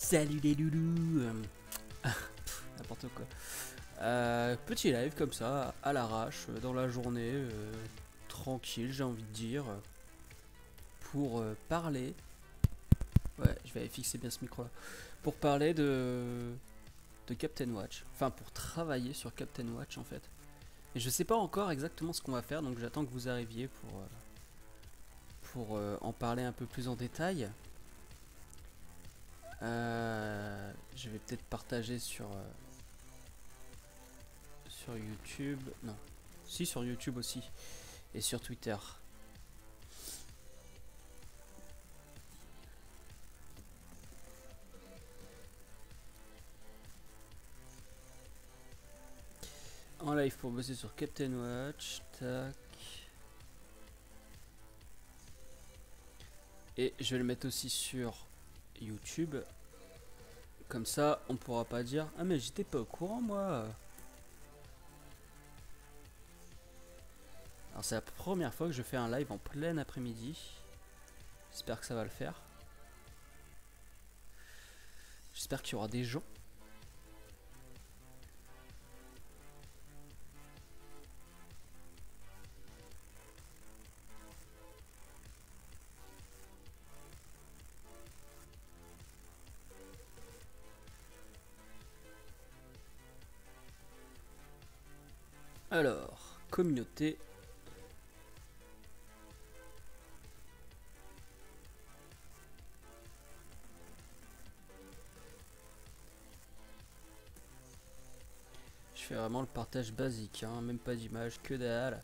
Salut les loulous. N'importe quoi. Petit live comme ça, à l'arrache, dans la journée, tranquille j'ai envie de dire, pour parler. Ouais, je vais aller fixer bien ce micro là. Pour parler de Captain Watch. Enfin, pour travailler sur Captain Watch en fait. Et je sais pas encore exactement ce qu'on va faire, donc j'attends que vous arriviez pour en parler un peu plus en détail. Je vais peut-être partager sur YouTube. Non. Si, sur YouTube aussi. Et sur Twitter. En live pour bosser sur Captain Watch. Tac. Et je vais le mettre aussi sur YouTube. Comme ça, on pourra pas dire ah mais j'étais pas au courant moi. Alors c'est la première fois que je fais un live en plein après-midi. J'espère que ça va le faire. J'espère qu'il y aura des gens. Alors, communauté. Je fais vraiment le partage basique, hein, même pas d'image, que dalle.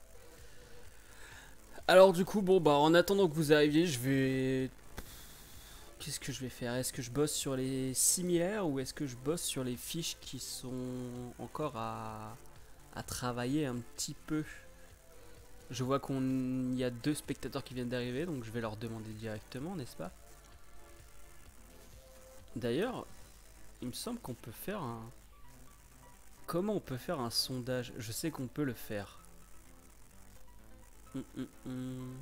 Alors du coup, bon bah en attendant que vous arriviez, je vais... Qu'est-ce que je vais faire? Est-ce que je bosse sur les similaires ou est-ce que je bosse sur les fiches qui sont encore à travailler un petit peu? Je vois qu'il y a 2 spectateurs qui viennent d'arriver, donc je vais leur demander directement, n'est-ce pas? D'ailleurs, il me semble qu'on peut faire un... Comment on peut faire un sondage? Je sais qu'on peut le faire. Hum, hum, hum.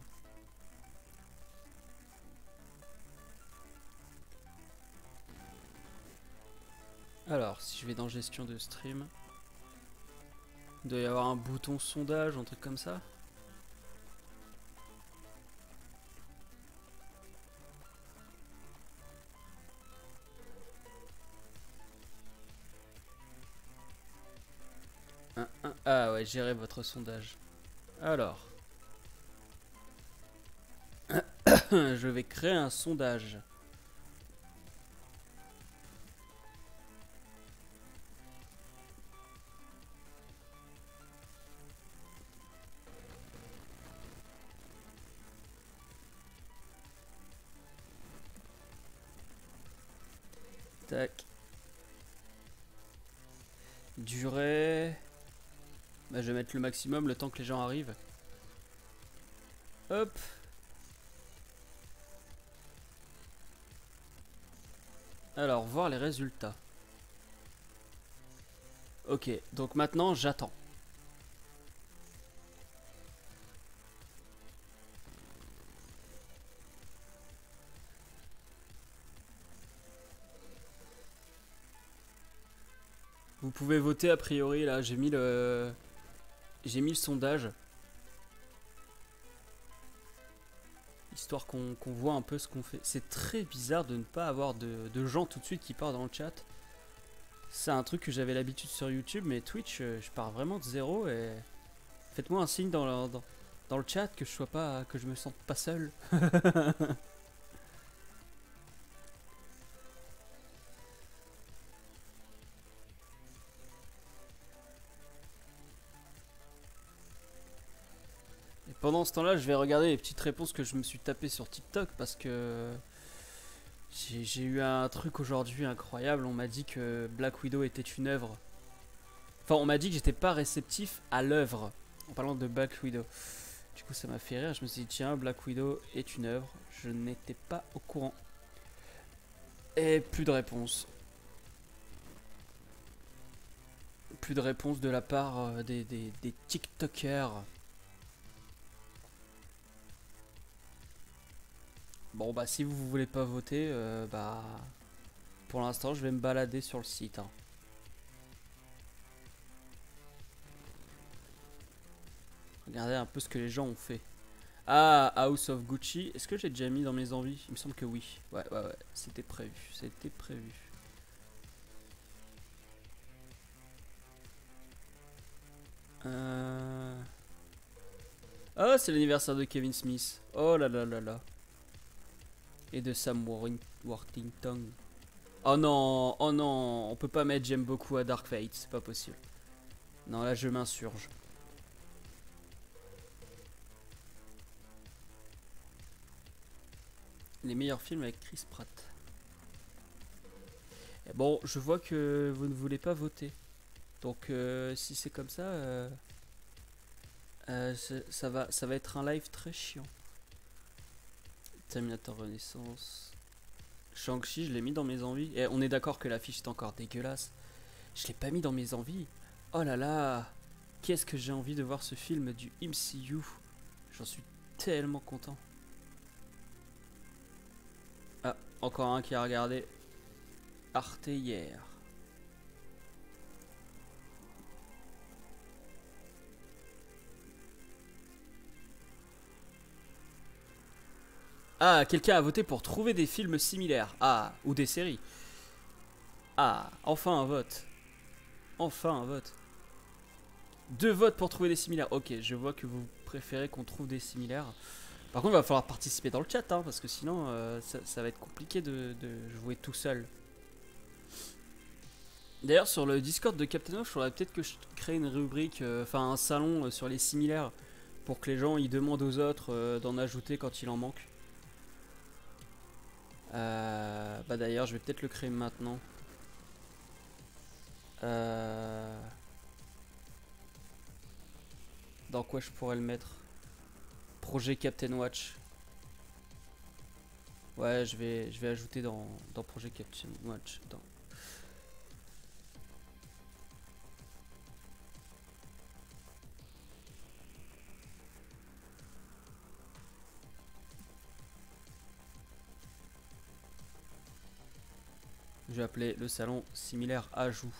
Alors, si je vais dans gestion de stream, il doit y avoir un bouton sondage, un truc comme ça. Ah ouais, gérez votre sondage. Alors, je vais créer un sondage. Tac. Durée. Bah, je vais mettre le maximum le temps que les gens arrivent. Hop. Alors, voir les résultats. Ok, donc maintenant j'attends. Vous pouvez voter a priori là, j'ai mis le sondage. Histoire qu'on voit un peu ce qu'on fait. C'est très bizarre de ne pas avoir de gens tout de suite qui partent dans le chat. C'est un truc que j'avais l'habitude sur YouTube, mais Twitch, je pars vraiment de zéro et faites-moi un signe dans le chat que je me sente pas seul. Et pendant ce temps-là, je vais regarder les petites réponses que je me suis tapé sur TikTok parce que j'ai eu un truc aujourd'hui incroyable. On m'a dit que Black Widow était une œuvre. Enfin, on m'a dit que j'étais pas réceptif à l'œuvre en parlant de Black Widow. Du coup, ça m'a fait rire. Je me suis dit, tiens, Black Widow est une œuvre. Je n'étais pas au courant. Et plus de réponses. Plus de réponses de la part des TikTokers. Bon, bah, si vous voulez pas voter, bah. Pour l'instant, je vais me balader sur le site. Hein. Regardez un peu ce que les gens ont fait. Ah, House of Gucci. Est-ce que j'ai déjà mis dans mes envies? Il me semble que oui. Ouais. C'était prévu. C'était prévu. Oh, c'est l'anniversaire de Kevin Smith. Oh là là là là. Et de Sam Worthington. Oh non, on peut pas mettre j'aime beaucoup à Dark Fate, c'est pas possible. Non, là je m'insurge. Les meilleurs films avec Chris Pratt. Et bon, je vois que vous ne voulez pas voter. Donc si c'est comme ça, ça va être un live très chiant. Terminator Renaissance. Shang-Chi, je l'ai mis dans mes envies. Et on est d'accord que l'affiche est encore dégueulasse. Je l'ai pas mis dans mes envies. Oh là là. Qu'est-ce que j'ai envie de voir ce film du MCU. J'en suis tellement content. Ah, encore un qui a regardé Arte hier. Ah, quelqu'un a voté pour trouver des films similaires. Ah, ou des séries. Ah, enfin un vote. Enfin un vote. 2 votes pour trouver des similaires. Ok, je vois que vous préférez qu'on trouve des similaires. Par contre, il va falloir participer dans le chat, hein, parce que sinon, ça va être compliqué de jouer tout seul. D'ailleurs, sur le Discord de Captain Off, il faudrait peut-être que je crée une rubrique, enfin un salon sur les similaires, pour que les gens ils demandent aux autres d'en ajouter quand il en manque. Bah d'ailleurs, je vais peut-être le créer maintenant. Dans quoi je pourrais le mettre? Projet Captain Watch. Ouais, je vais ajouter dans Projet Captain Watch. Je vais appeler le salon similaire ajout.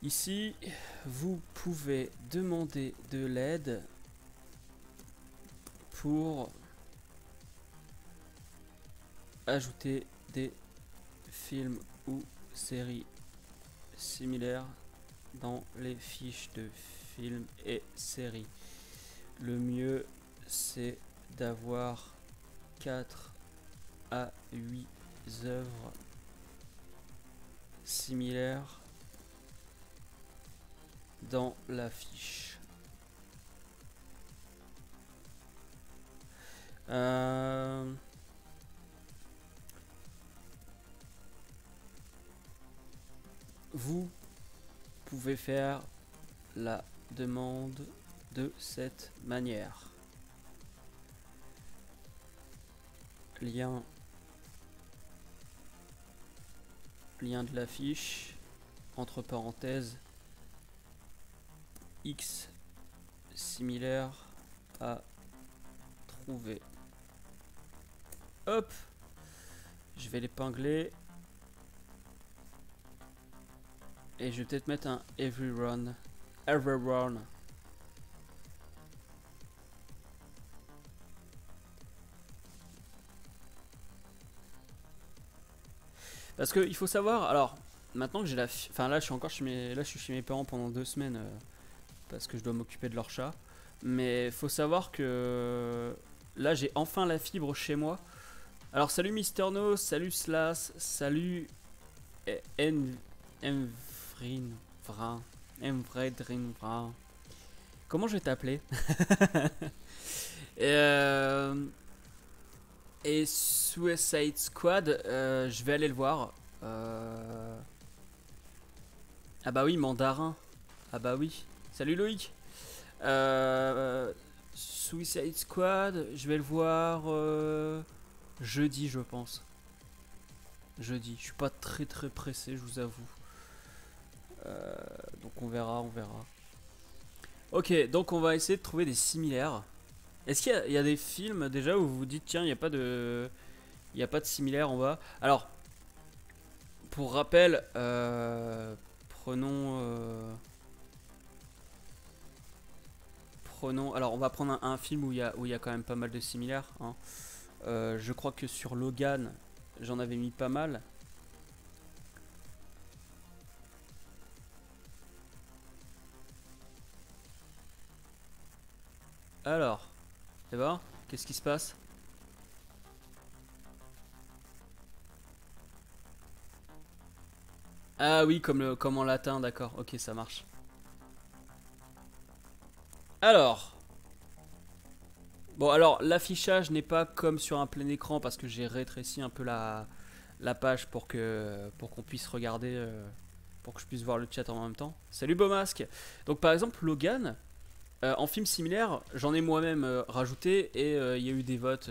Ici, vous pouvez demander de l'aide pour ajouter des films ou séries similaires dans les fiches de films et séries. Le mieux, c'est d'avoir 4 à 8 œuvres similaires dans la fiche. Vous pouvez faire la demande de cette manière. Lien de la fiche, entre parenthèses, X similaire à trouver. Hop, je vais l'épingler et je vais peut-être mettre un everyone. Parce que il faut savoir, alors maintenant que j'ai la, enfin là je suis encore chez mes parents pendant 2 semaines parce que je dois m'occuper de leur chat. Mais faut savoir que là j'ai enfin la fibre chez moi. Alors salut Mister No, salut Slas, salut Emvredrinvra. Comment je vais t'appeler? Et Suicide Squad, je vais aller le voir. Ah bah oui, Mandarin. Ah bah oui. Salut Loïc. Suicide Squad, je vais le voir jeudi, je pense. Jeudi. Je suis pas très pressé, je vous avoue. Donc on verra. Ok, donc on va essayer de trouver des similaires. Est-ce qu'il y a des films déjà où vous vous dites tiens, il n'y a pas de similaire en bas? Alors, pour rappel, prenons... prenons... Alors on va prendre un film où il y a quand même pas mal de similaires. Hein. Je crois que sur Logan, j'en avais mis pas mal. Alors, c'est bon? Qu'est-ce qui se passe? Ah oui, comme en latin, d'accord. Ok, ça marche. Alors, bon, alors l'affichage n'est pas comme sur un plein écran parce que j'ai rétréci un peu la page pour qu'on puisse regarder, pour que je puisse voir le chat en même temps. Salut Beau Masque. Donc par exemple Logan, en film similaire, j'en ai moi-même rajouté et il y a eu des votes.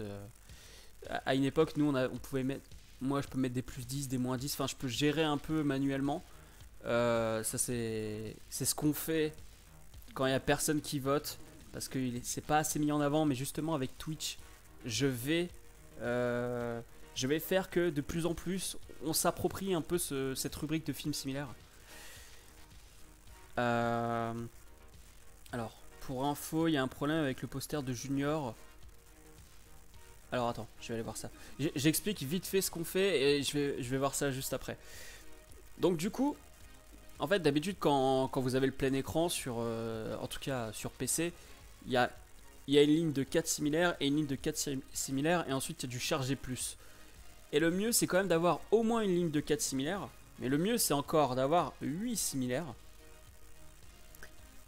À une époque, nous on pouvait mettre, moi je peux mettre des plus 10, des moins 10. Enfin, je peux gérer un peu manuellement. Ça c'est ce qu'on fait quand il y a personne qui vote parce que c'est pas assez mis en avant, mais justement avec Twitch je vais faire que de plus en plus on s'approprie un peu cette rubrique de films similaires. Alors pour info, il y a un problème avec le poster de Junior. Alors attends, je vais aller voir ça. J'explique vite fait ce qu'on fait et je vais voir ça juste après. Donc du coup, en fait, d'habitude, quand vous avez le plein écran, en tout cas sur PC, il y a une ligne de 4 similaires et une ligne de 4 similaires, et ensuite il y a du chargé plus. Et le mieux, c'est quand même d'avoir au moins une ligne de 4 similaires, mais le mieux, c'est encore d'avoir 8 similaires.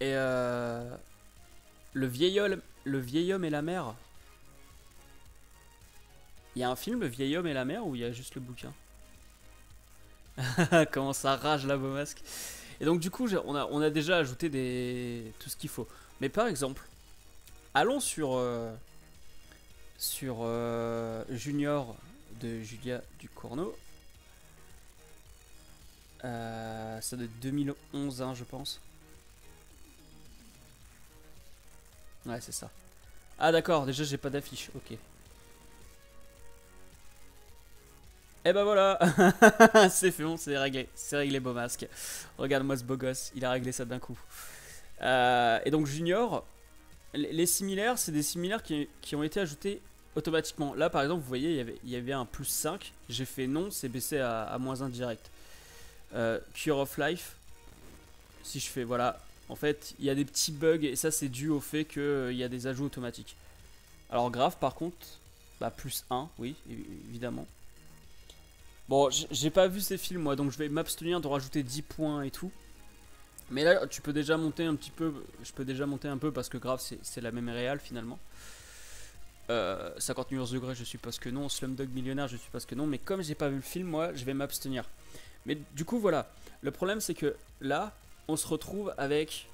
Et le vieil homme et la mer. Il y a un film, Le vieil homme et la mer, ou il y a juste le bouquin? Comment ça rage la Beau Masque. Et donc du coup on a déjà ajouté tout ce qu'il faut. Mais par exemple, allons sur Junior de Julia Ducournau. Ça doit être 2011 hein, je pense. Ouais c'est ça. Ah d'accord, déjà j'ai pas d'affiche, ok. Et bah voilà, c'est fait, bon, c'est réglé Beau Masque. Regarde-moi ce beau gosse, il a réglé ça d'un coup. Et donc Junior, les similaires, c'est des similaires qui ont été ajoutés automatiquement. Là par exemple, vous voyez, il y avait un plus 5, j'ai fait non, c'est baissé à moins 1 direct. Cure of Life, si je fais, voilà, en fait, il y a des petits bugs et ça c'est dû au fait qu'il y a des ajouts automatiques. Alors grave par contre, bah plus 1, oui, évidemment. Bon, j'ai pas vu ces films moi, donc je vais m'abstenir de rajouter 10 points et tout. Mais là, tu peux déjà monter un petit peu. Je peux déjà monter un peu parce que grave, c'est la même réal finalement. 50 nuances de Grey, je suppose que non. Slumdog Millionnaire, je suppose que non. Mais comme j'ai pas vu le film, moi, je vais m'abstenir. Mais du coup, voilà. Le problème, c'est que là, on se retrouve avec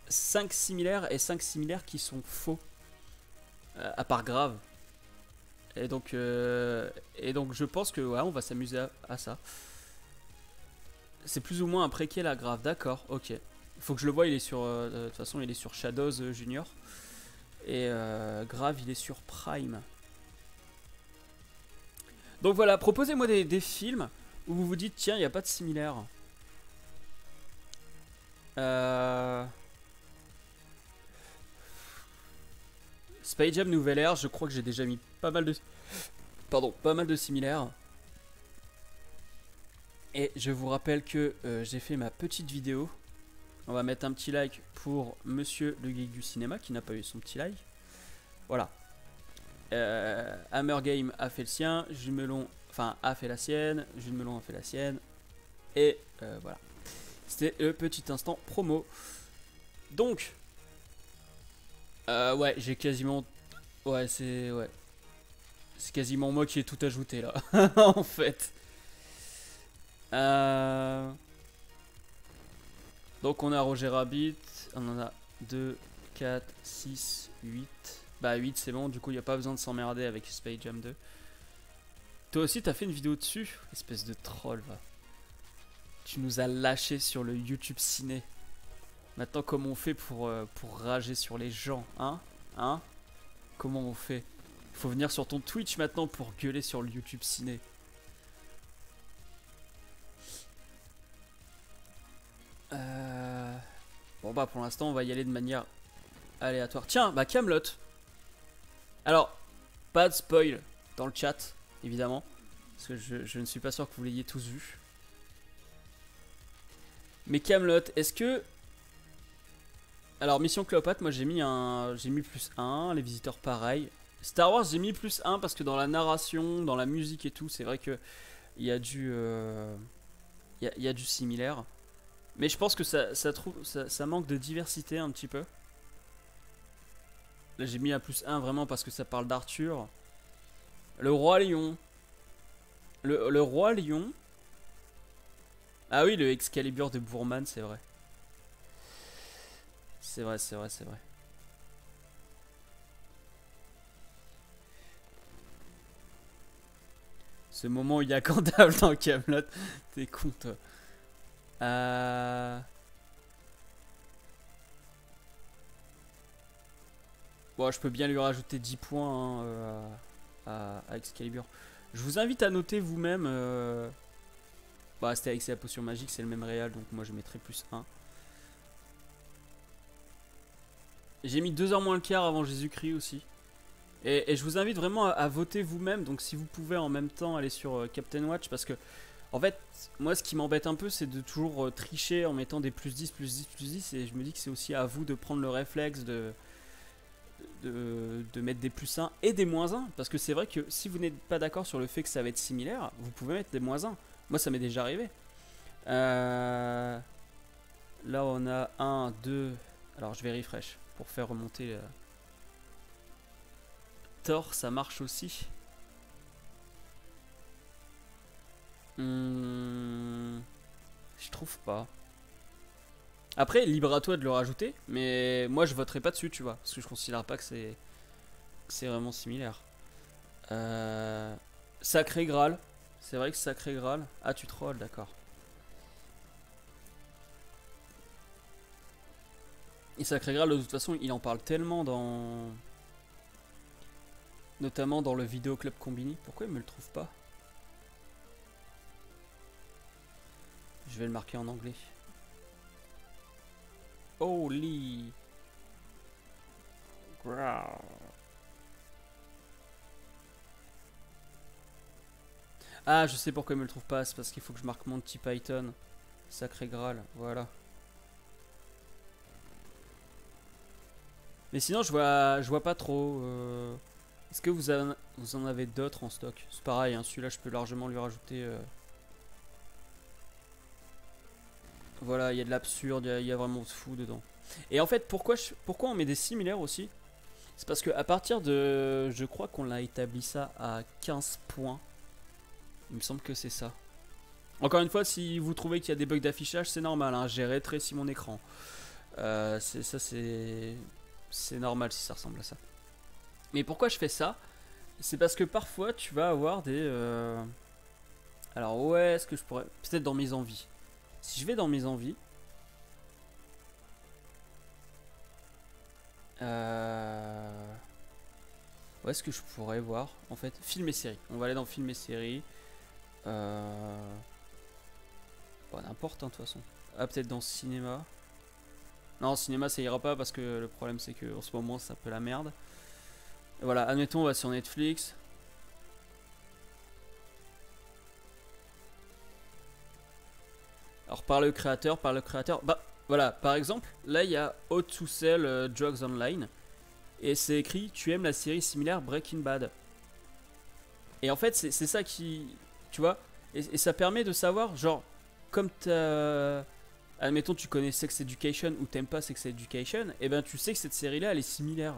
5 similaires et 5 similaires qui sont faux. À part grave. Et donc je pense que ouais, on va s'amuser à ça. C'est plus ou moins un préquel à grave, d'accord, ok. Il faut que je le voie, il est sur. De toute façon, il est sur Shadows Junior. Et grave, il est sur Prime. Donc voilà, proposez-moi des films où vous vous dites, tiens, il n'y a pas de similaire. Space Jam Nouvelle Ère, je crois que j'ai déjà mis pas mal de. Pardon, pas mal de similaires. Et je vous rappelle que j'ai fait ma petite vidéo. On va mettre un petit like pour Monsieur le Geek du cinéma qui n'a pas eu son petit like. Voilà. Hammer Game a fait le sien, Jumelon, enfin a fait la sienne, Jumelon a fait la sienne. Et voilà. C'était le petit instant promo. Donc, ouais, j'ai quasiment. Ouais, c'est. Ouais. C'est quasiment moi qui ai tout ajouté là. En fait. Donc on a Roger Rabbit. On en a 2, 4, 6, 8. Bah 8 c'est bon, du coup il n'y a pas besoin de s'emmerder avec Space Jam 2. Toi aussi t'as fait une vidéo dessus? Espèce de troll va. Tu nous as lâché sur le YouTube ciné. Maintenant comment on fait pour rager sur les gens, hein? Hein? Comment on fait? Faut venir sur ton Twitch maintenant pour gueuler sur le YouTube ciné. Bon bah pour l'instant on va y aller de manière aléatoire. Tiens, bah Camelot. Alors, pas de spoil dans le chat, évidemment. Parce que je ne suis pas sûr que vous l'ayez tous vu. Mais Camelot, est-ce que... Alors, Mission Cléopâtre, moi j'ai mis +1, les visiteurs pareil. Star Wars, j'ai mis +1 parce que dans la narration, dans la musique et tout, c'est vrai que il y a du similaire. Mais je pense que ça manque de diversité un petit peu. Là, j'ai mis un +1 vraiment parce que ça parle d'Arthur. Le Roi Lion. Le Roi Lion. Ah oui, le Excalibur de Boorman, c'est vrai. C'est vrai, c'est vrai, c'est vrai. Ce moment où il y a Gandalf dans Camelot, t'es con toi. Bon, je peux bien lui rajouter 10 points hein, à Excalibur. Je vous invite à noter vous-même. Bah, c'était avec la potion magique, c'est le même réal, donc moi je mettrai +1. J'ai mis 2 heures moins le quart avant Jésus-Christ aussi. Et je vous invite vraiment à voter vous-même. Donc si vous pouvez en même temps aller sur Captain Watch. Parce que en fait moi ce qui m'embête un peu c'est de toujours tricher en mettant des +10, +10, +10. Et je me dis que c'est aussi à vous de prendre le réflexe de mettre des +1 et des -1. Parce que c'est vrai que si vous n'êtes pas d'accord sur le fait que ça va être similaire, vous pouvez mettre des -1. Moi ça m'est déjà arrivé. Là on a 1, 2. Alors je vais refresh pour faire remonter... Thor, ça marche aussi. Je trouve pas. Après, libre à toi de le rajouter, mais moi je voterai pas dessus, tu vois, parce que je considère pas que c'est vraiment similaire. Sacré Graal, c'est vrai que Sacré Graal. Ah, tu trolls, d'accord. Et Sacré Graal, de toute façon, il en parle tellement dans. Notamment dans le vidéo Club Combini. Pourquoi il me le trouve pas? Je vais le marquer en anglais. Holy Grail. Ah, je sais pourquoi il me le trouve pas. C'est parce qu'il faut que je marque Monty Python. Sacré Graal, voilà. Mais sinon, je vois pas trop. Est-ce que vous en avez d'autres en stock? C'est pareil, hein, celui-là, je peux largement lui rajouter. Voilà, il y a de l'absurde, il y a vraiment de fou dedans. Et en fait, pourquoi on met des similaires aussi? C'est parce que à partir de... Je crois qu'on l'a établi ça à 15 points. Il me semble que c'est ça. Encore une fois, si vous trouvez qu'il y a des bugs d'affichage, c'est normal, hein, j'ai rétréci mon écran. C'est normal si ça ressemble à ça. Mais pourquoi je fais ça? C'est parce que parfois tu vas avoir des... Alors ouais, est-ce que je pourrais... Peut-être dans mes envies. Si je vais dans mes envies... Où est-ce que je pourrais voir? En fait, film et série. On va aller dans film et série. Bon, n'importe, hein, de toute façon. Ah, peut-être dans cinéma. Non, cinéma ça ira pas parce que le problème c'est que en ce moment c'est un peu la merde. Et voilà, admettons on va sur Netflix. Alors par le créateur, bah voilà, par exemple, là il y a How to Sell Drugs Online. Et c'est écrit, tu aimes la série similaire Breaking Bad. Et en fait c'est ça qui, tu vois, et ça permet de savoir, genre, comme t'as... Admettons tu connais Sex Education ou t'aimes pas Sex Education, et ben tu sais que cette série là elle est similaire.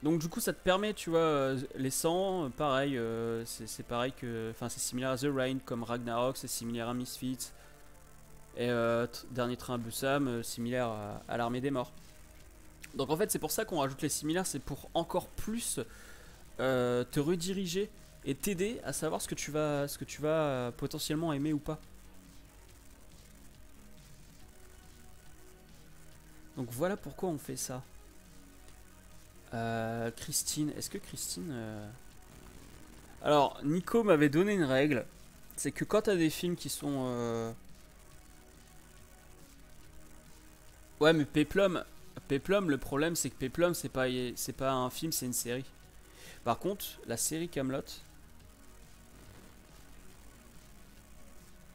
Donc du coup ça te permet, tu vois, les 100, pareil, c'est pareil que... Enfin c'est similaire à The Rain comme Ragnarok, c'est similaire à Misfits. Et Dernier Train à Busan, similaire à l'Armée des Morts. Donc en fait c'est pour ça qu'on rajoute les similaires, c'est pour encore plus te rediriger et t'aider à savoir ce que tu vas potentiellement aimer ou pas. Donc voilà pourquoi on fait ça. Christine, est-ce que Christine... Alors, Nico m'avait donné une règle. C'est que quand t'as des films qui sont... Ouais, mais Peplum, le problème c'est que Peplum c'est pas un film, c'est une série. Par contre, la série Camelot,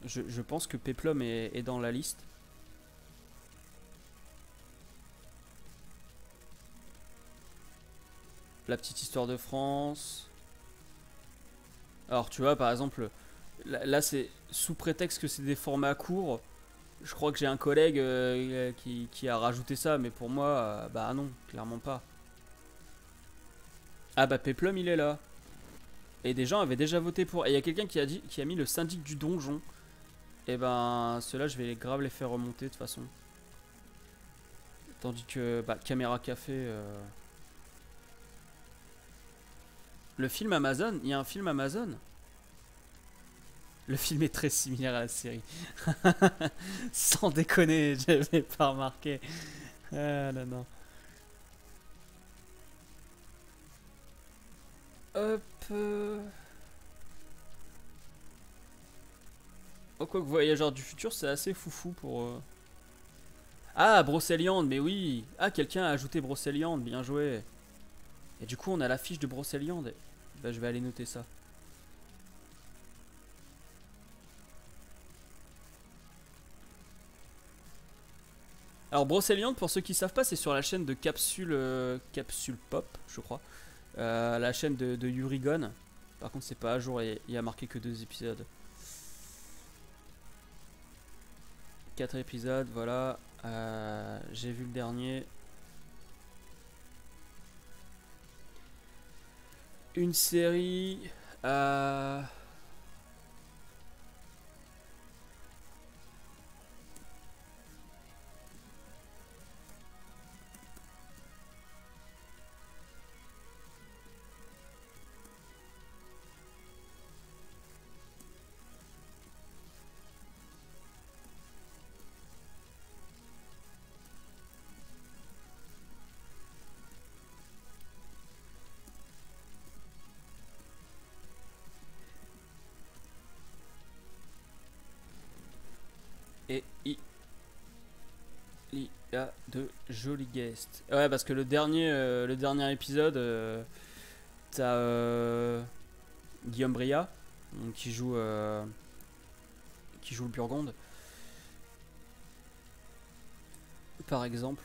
je pense que Peplum est dans la liste. La petite histoire de France. Alors tu vois par exemple, là c'est sous prétexte que c'est des formats courts. Je crois que j'ai un collègue qui a rajouté ça, mais pour moi, bah non, clairement pas. Ah bah Peplum il est là. Et des gens avaient déjà voté pour. Et il y a quelqu'un qui a mis le syndic du donjon. Et ben ceux-là je vais grave les faire remonter de toute façon. Tandis que bah, Caméra Café. Le film Amazon, il y a un film Amazon. Le film est très similaire à la série. Sans déconner, j'avais pas remarqué. Ah non non. Hop. Oh, quoi que Voyageurs du futur, c'est assez foufou pour. Ah, Brocéliande, mais oui. Ah, quelqu'un a ajouté Brocéliande, bien joué. Et du coup, on a la fiche de Brocéliande. Bah, je vais aller noter ça. Alors, Brocéliande, pour ceux qui savent pas, c'est sur la chaîne de Capsule Pop, je crois. La chaîne de Yurigon. Par contre, c'est pas à jour, il y a marqué que 2 épisodes. 4 épisodes, voilà. J'ai vu le dernier. Une série. Et il y a de jolis guests. Ouais, parce que le dernier épisode, t'as Guillaume Bria, donc, qui joue le Burgonde, par exemple.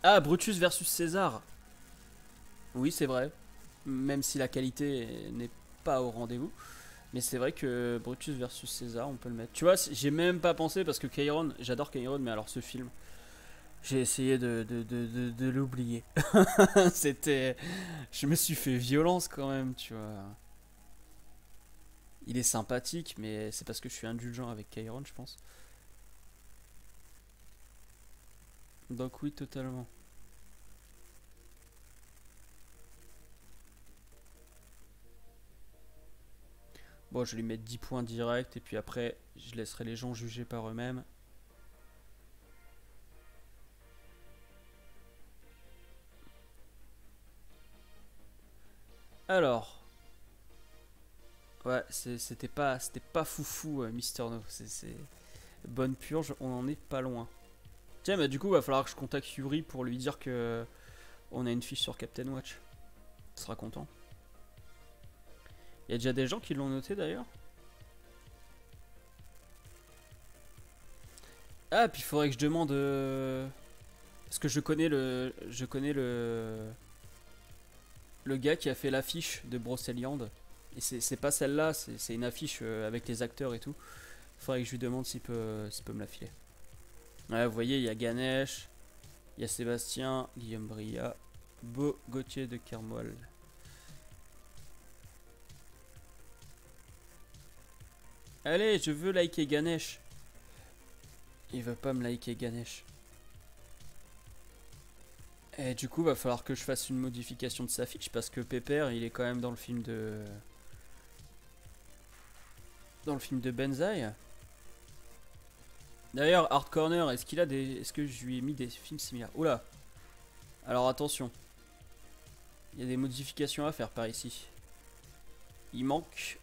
Ah, Brutus versus César. Oui, c'est vrai. Même si la qualité n'est pas au rendez-vous. Mais c'est vrai que Brutus versus César, on peut le mettre. Tu vois, j'ai même pas pensé parce que Kairon, j'adore Kairon, mais alors ce film, j'ai essayé de l'oublier. C'était. Je me suis fait violence quand même, tu vois. Il est sympathique, mais c'est parce que je suis indulgent avec Kairon, je pense. Donc, oui, totalement. Bon, je vais lui mettre 10 points direct, et puis après, je laisserai les gens juger par eux-mêmes. Alors, ouais, c'était pas foufou, Mister No. C'est bonne purge, on en est pas loin. Tiens, bah du coup, va falloir que je contacte Yuri pour lui dire que on a une fiche sur Captain Watch. Il sera content. Il y a déjà des gens qui l'ont noté d'ailleurs. Ah, puis il faudrait que je demande. Parce que le gars qui a fait l'affiche de Brocéliande. Et c'est pas celle-là, c'est une affiche avec les acteurs et tout. Il faudrait que je lui demande s'il peut me la filer. Ouais, vous voyez, il y a Ganesh, il y a Sébastien, Guillaume Bria, Beau Gauthier de Kermoil. Allez, je veux liker Ganesh. Il veut pas me liker Ganesh. Et du coup, va falloir que je fasse une modification de sa fiche parce que Pépère, il est quand même dans le film de. Dans le film de Benzaï. D'ailleurs, Hard Corner, est-ce qu'il a des. Est-ce que je lui ai mis des films similaires? Oula. Alors attention. Il y a des modifications à faire par ici. Il manque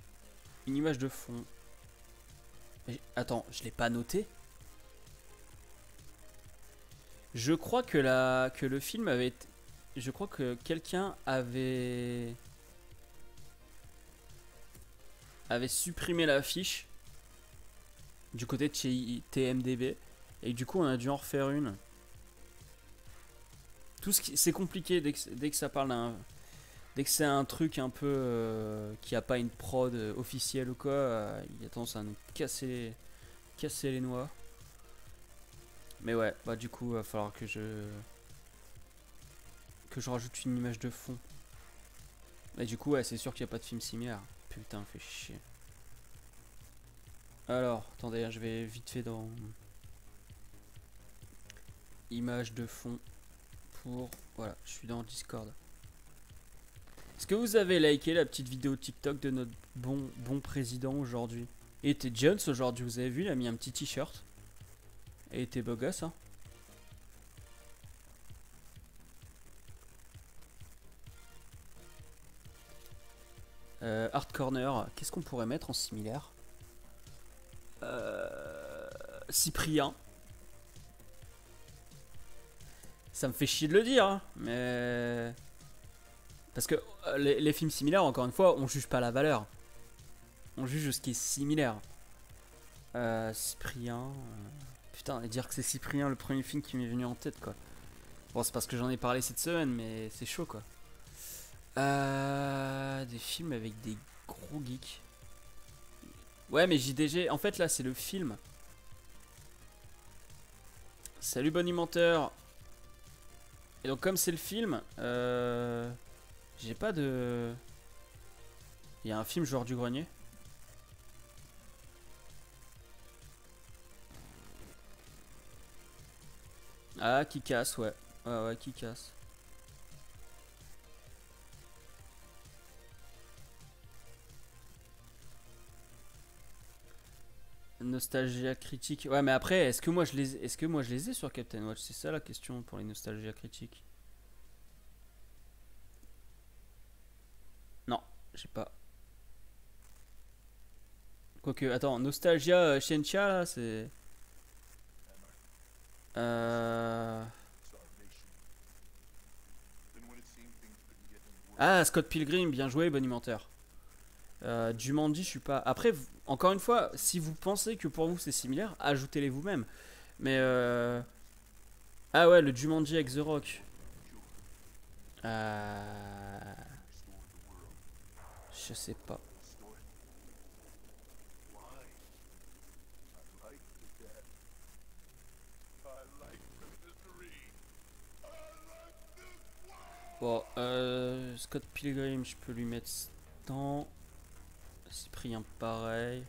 une image de fond. Attends, je l'ai pas noté. Je crois que le film avait été... Je crois que quelqu'un avait supprimé l'affiche du côté de chez TMDB. Et du coup, on a dû en refaire une. Tout ce qui... C'est compliqué dès que ça parle d'un... Dès que c'est un truc un peu qui a pas une prod officielle ou quoi, il y a tendance à nous casser les noix. Mais ouais, bah du coup, il va falloir que je rajoute une image de fond. Et du coup, ouais, c'est sûr qu'il n'y a pas de film similaire. Putain, fait chier. Alors, attendez, je vais vite fait dans image de fond pour... Voilà, je suis dans Discord. Est-ce que vous avez liké la petite vidéo TikTok de notre bon président aujourd'hui? Il était Jones aujourd'hui, vous avez vu, il a mis un petit t-shirt. Et il était beau gosse, hein. Art Corner, qu'est-ce qu'on pourrait mettre en similaire? Cyprien. Ça me fait chier de le dire, hein, mais... Parce que les films similaires, encore une fois, on juge pas la valeur. On juge ce qui est similaire. Cyprien... Putain, et dire que c'est Cyprien le premier film qui m'est venu en tête, quoi. Bon, c'est parce que j'en ai parlé cette semaine, mais c'est chaud, quoi. Des films avec des gros geeks. Ouais, mais JDG, en fait, là, c'est le film. Salut Bonimenteur. Et donc, comme c'est le film, j'ai pas de... Il y a un film Joueur du Grenier. Ah, qui casse, ouais. Ouais, qui casse. Nostalgia critique. Ouais, mais après, est-ce que moi je les ai sur Captain Watch? C'est ça la question pour les nostalgia critiques. Non, j'ai pas. Quoique, attends, Nostalgia Shentia là, c'est. Ah, Scott Pilgrim, bien joué, Bonimenteur. Jumanji, je suis pas. Après, encore une fois, si vous pensez que pour vous c'est similaire, ajoutez-les vous-même. Mais ah ouais, le Jumanji avec The Rock. Je sais pas. Bon, Scott Pilgrim, je peux lui mettre temps. Cyprien, pareil.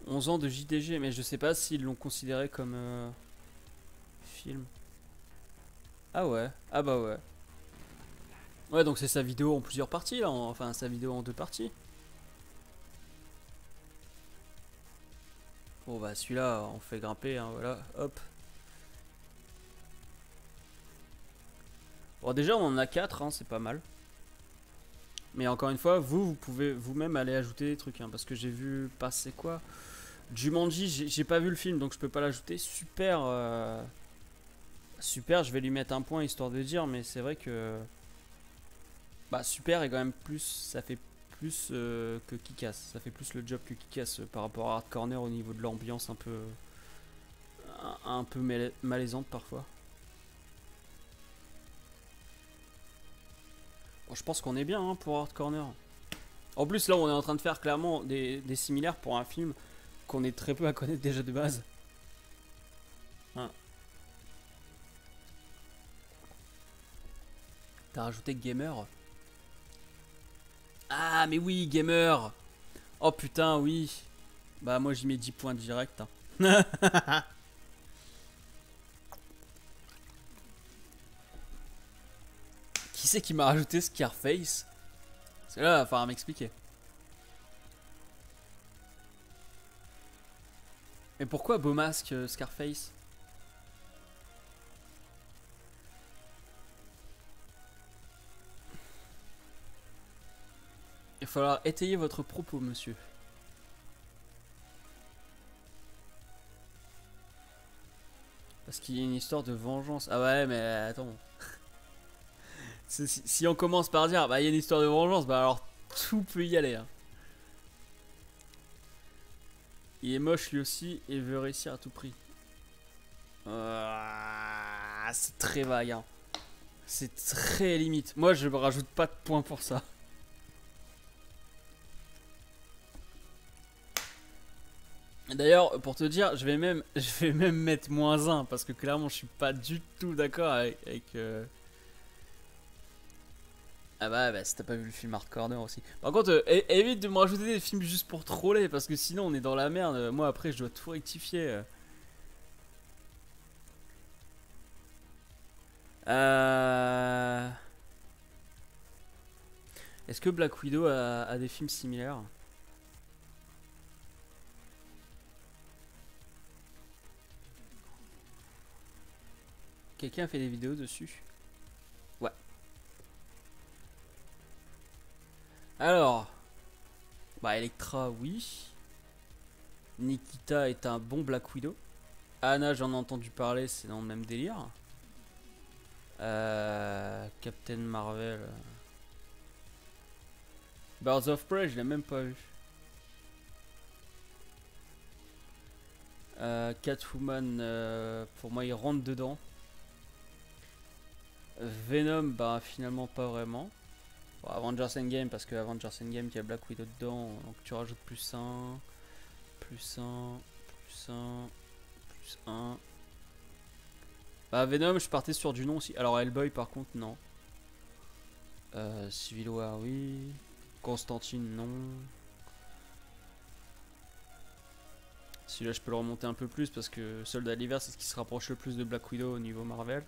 11 ans de JDG, mais je sais pas s'ils l'ont considéré comme film. Ah ouais, ah bah ouais. Ouais, donc c'est sa vidéo en plusieurs parties là, enfin sa vidéo en deux parties. Bon bah celui-là, on fait grimper, hein, voilà, hop. Bon déjà on en a 4, hein, c'est pas mal. Mais encore une fois, vous pouvez vous-même aller ajouter des trucs, hein, parce que j'ai vu passer quoi? Jumanji, j'ai pas vu le film, donc je peux pas l'ajouter. Super, super, je vais lui mettre un point histoire de dire, mais c'est vrai que... Bah super est quand même plus, ça fait plus que Kick-Ass. Ça fait plus le job que Kick-Ass par rapport à Hard Corner au niveau de l'ambiance un peu malaisante parfois. Bon, je pense qu'on est bien, hein, pour Hard Corner. En plus là on est en train de faire clairement des similaires pour un film qu'on est très peu à connaître déjà de base. Hein. T'as rajouté Gamer? Ah mais oui, Gamer. Oh putain, oui. Bah moi j'y mets 10 points direct, hein. Qui c'est qui m'a rajouté Scarface? Parce que là, il va falloir m'expliquer. Mais pourquoi beau masque Scarface? Il va falloir étayer votre propos, monsieur. Est-ce qu'il y a une histoire de vengeance? Ah ouais, mais attends. Si on commence par dire, bah il y a une histoire de vengeance, bah alors tout peut y aller. Hein. Il est moche lui aussi et veut réussir à tout prix. C'est très vague. Hein. C'est très limite. Moi, je me rajoute pas de points pour ça. D'ailleurs, pour te dire, je vais même mettre -1 parce que clairement, je suis pas du tout d'accord avec Ah bah si t'as pas vu le film Hard Corner aussi. Par contre, évite de me rajouter des films juste pour troller parce que sinon on est dans la merde. Moi après, je dois tout rectifier. Euh... Est-ce que Black Widow a des films similaires? Quelqu'un a fait des vidéos dessus? Ouais. Alors, bah Electra, oui. Nikita est un bon Black Widow. Anna, j'en ai entendu parler, c'est dans le même délire. Captain Marvel. Birds of Prey, je l'ai même pas vu. Catwoman, pour moi, il rentre dedans. Venom, bah finalement pas vraiment. Bon, Avengers Endgame, parce que Avengers Endgame, il y a Black Widow dedans, donc tu rajoutes +1, +1, +1, +1. Bah Venom, je partais sur du non aussi. Alors Hellboy, par contre, non. Civil War, oui. Constantine, non. Celui-là, je peux le remonter un peu plus parce que Soldat d'hiver, c'est ce qui se rapproche le plus de Black Widow au niveau Marvel.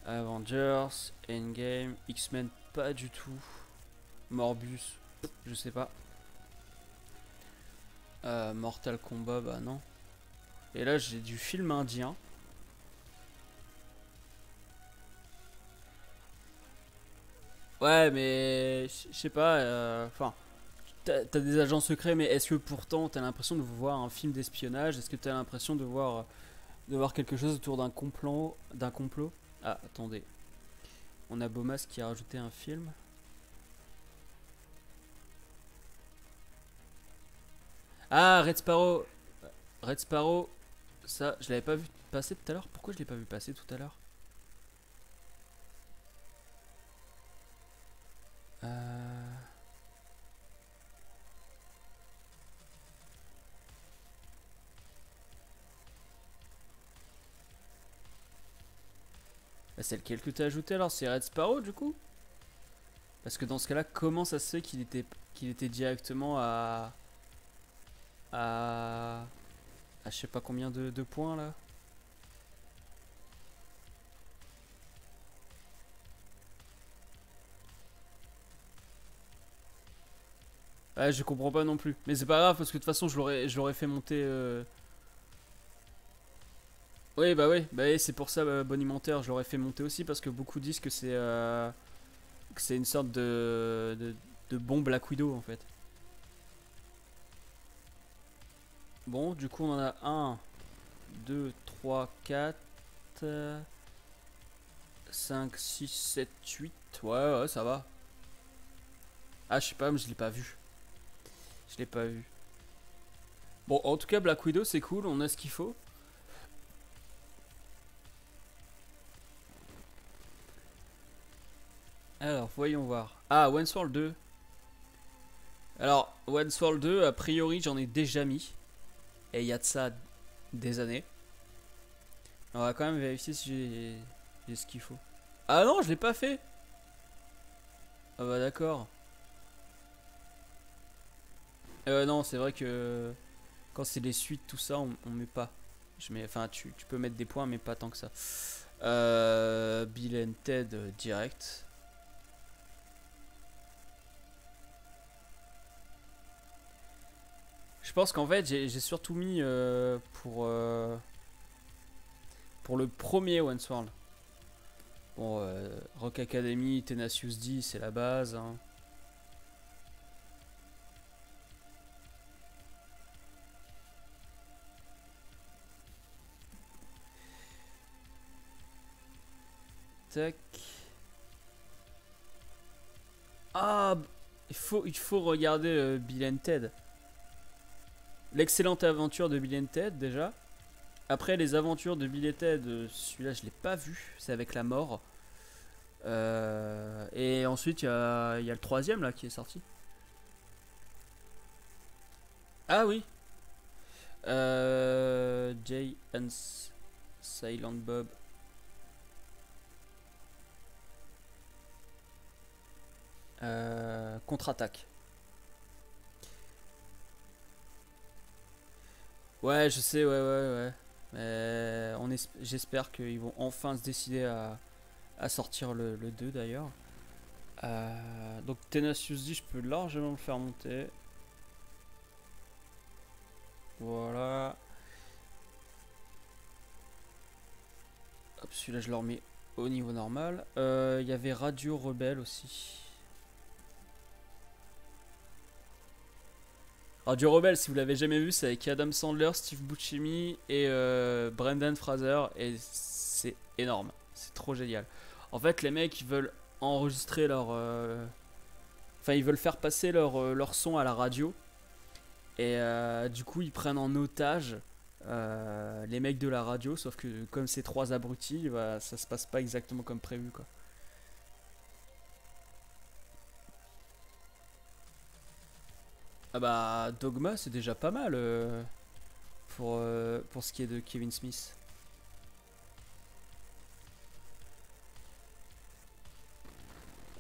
Avengers, Endgame, X-Men, pas du tout. Morbus, je sais pas. Mortal Kombat, bah non. Et là, j'ai du film indien. Ouais, mais je sais pas. Enfin, t'as des agents secrets, mais est-ce que pourtant t'as l'impression de voir un film d'espionnage? Est-ce que t'as l'impression de voir quelque chose autour d'un complot, Ah, attendez. On a Bomas qui a rajouté un film. Ah, Red Sparrow. Red Sparrow. Ça, je l'avais pas vu passer tout à l'heure. Pourquoi je l'ai pas vu passer tout à l'heure? Euh... Bah, c'est lequel que t'as ajouté alors? C'est Red Sparrow du coup? Parce que dans ce cas-là, comment ça se fait qu'il était directement à, je sais pas combien de points là? Ouais, je comprends pas non plus. Mais c'est pas grave parce que de toute façon, je l'aurais fait monter. Oui, bah oui, c'est pour ça, Bonimenteur, je l'aurais fait monter aussi parce que beaucoup disent que c'est une sorte de bon Black Widow en fait. Bon, du coup, on en a 1, 2, 3, 4, 5, 6, 7, 8. Ouais, ouais, ça va. Ah, je sais pas, mais je l'ai pas vu. Je l'ai pas vu. Bon, en tout cas, Black Widow, c'est cool, on a ce qu'il faut. Alors, voyons voir. Ah, Westworld 2. Alors, Westworld 2, a priori, j'en ai déjà mis. Et il y a de ça des années. On va quand même vérifier si j'ai ce qu'il faut. Ah non, je l'ai pas fait. Ah bah d'accord. Non, c'est vrai que quand c'est les suites, tout ça, on met pas. Enfin, tu peux mettre des points, mais pas tant que ça. Bill and Ted direct. Je pense qu'en fait, j'ai surtout mis pour le premier Westworld. Bon, Rock Academy, Tenacious D, c'est la base. Hein. tac. Ah, il faut regarder Bill and Ted. L'excellente aventure de Bill and Ted déjà. Après les aventures de Bill et Ted, celui-là je l'ai pas vu, c'est avec la mort. Et ensuite il y a le troisième là qui est sorti. Ah oui. Jay and Silent Bob. Contre-attaque. Ouais, je sais, ouais. Mais j'espère qu'ils vont enfin se décider à sortir le 2 d'ailleurs. Donc Tenacious D, je peux largement le faire monter. Voilà. Hop, celui-là je le remets au niveau normal. Il y avait Radio Rebelle aussi. Radio Rebelle, si vous l'avez jamais vu, c'est avec Adam Sandler, Steve Buscemi et Brendan Fraser. Et c'est énorme. C'est trop génial. En fait, les mecs, ils veulent enregistrer leur... Enfin, ils veulent faire passer leur son à la radio. Et du coup, ils prennent en otage les mecs de la radio. Sauf que comme c'est trois abrutis, bah, ça se passe pas exactement comme prévu, quoi. Ah bah, Dogma, c'est déjà pas mal pour ce qui est de Kevin Smith.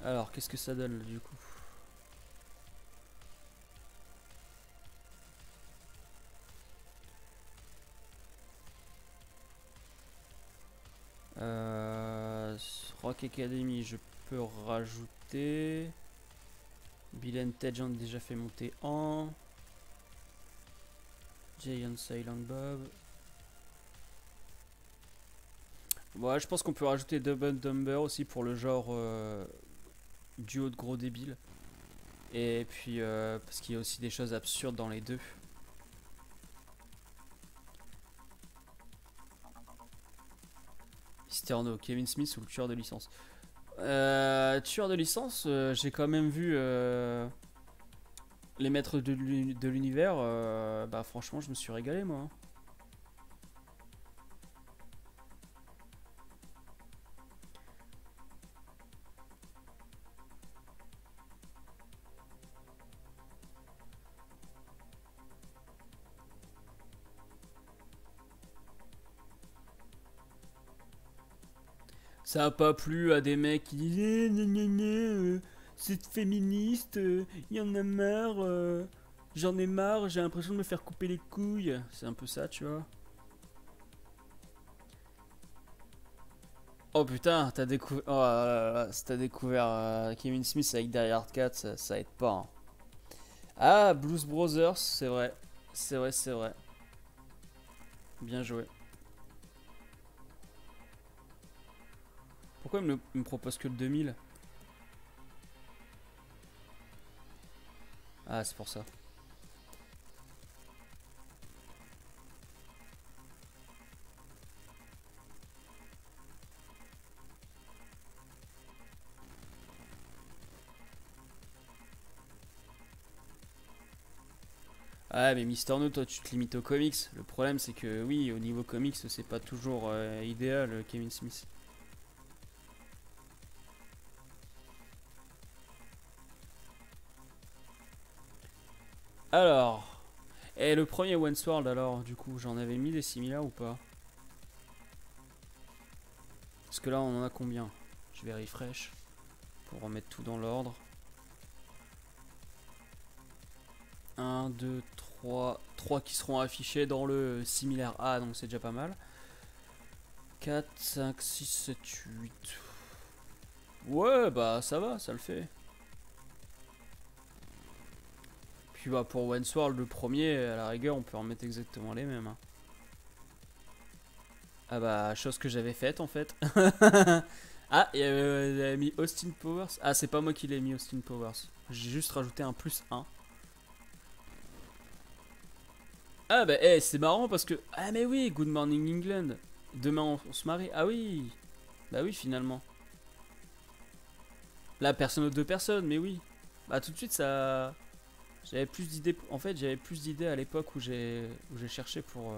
Alors, qu'est-ce que ça donne du coup? Rock Academy, je peux rajouter. Bill and Ted, j'en ai déjà fait monter en. Jay and Silent Bob. Ouais, je pense qu'on peut rajouter Dumb and Dumber aussi pour le genre duo de gros débiles. Et puis, parce qu'il y a aussi des choses absurdes dans les deux. Sterno, Kevin Smith ou le tueur de licence. Tueur de licence, j'ai quand même vu les maîtres de l'univers. Bah franchement, je me suis régalé moi. Ça a pas plu à des mecs qui disent c'est féministe, y en a marre, j'en ai marre, j'ai l'impression de me faire couper les couilles. C'est un peu ça, tu vois. Oh putain, t'as découvert, oh là là, si t'as découvert Kevin Smith avec Die Hard 4, ça aide pas. Hein. Ah, Blues Brothers, c'est vrai. C'est vrai, c'est vrai. Bien joué. Pourquoi il me propose que le 2000? Ah, c'est pour ça. Ah, mais Mister No, toi tu te limites aux comics. Le problème c'est que oui, au niveau comics, c'est pas toujours idéal, Kevin Smith. Alors, et le premier World alors, du coup, j'en avais mis des similaires ou pas? Parce que là, on en a combien? Je vais refresh pour remettre tout dans l'ordre. 1, 2, 3. 3 qui seront affichés dans le similaire A, donc c'est déjà pas mal. 4, 5, 6, 7, 8. Ouais, bah ça va, ça le fait. Puis bah pour World, le premier, à la rigueur, on peut en mettre exactement les mêmes. Hein. Ah bah, chose que j'avais faite en fait. Ah, il avait mis Austin Powers. Ah, c'est pas moi qui l'ai mis Austin Powers. J'ai juste rajouté un plus 1. Ah bah, hey, c'est marrant parce que... Ah mais oui, Good Morning England. Demain on se marie. Ah oui. Bah oui, finalement. La personne aux deux personnes, mais oui. Bah tout de suite ça. J'avais plus d'idées. En fait, j'avais plus d'idées à l'époque où j'ai cherché pour.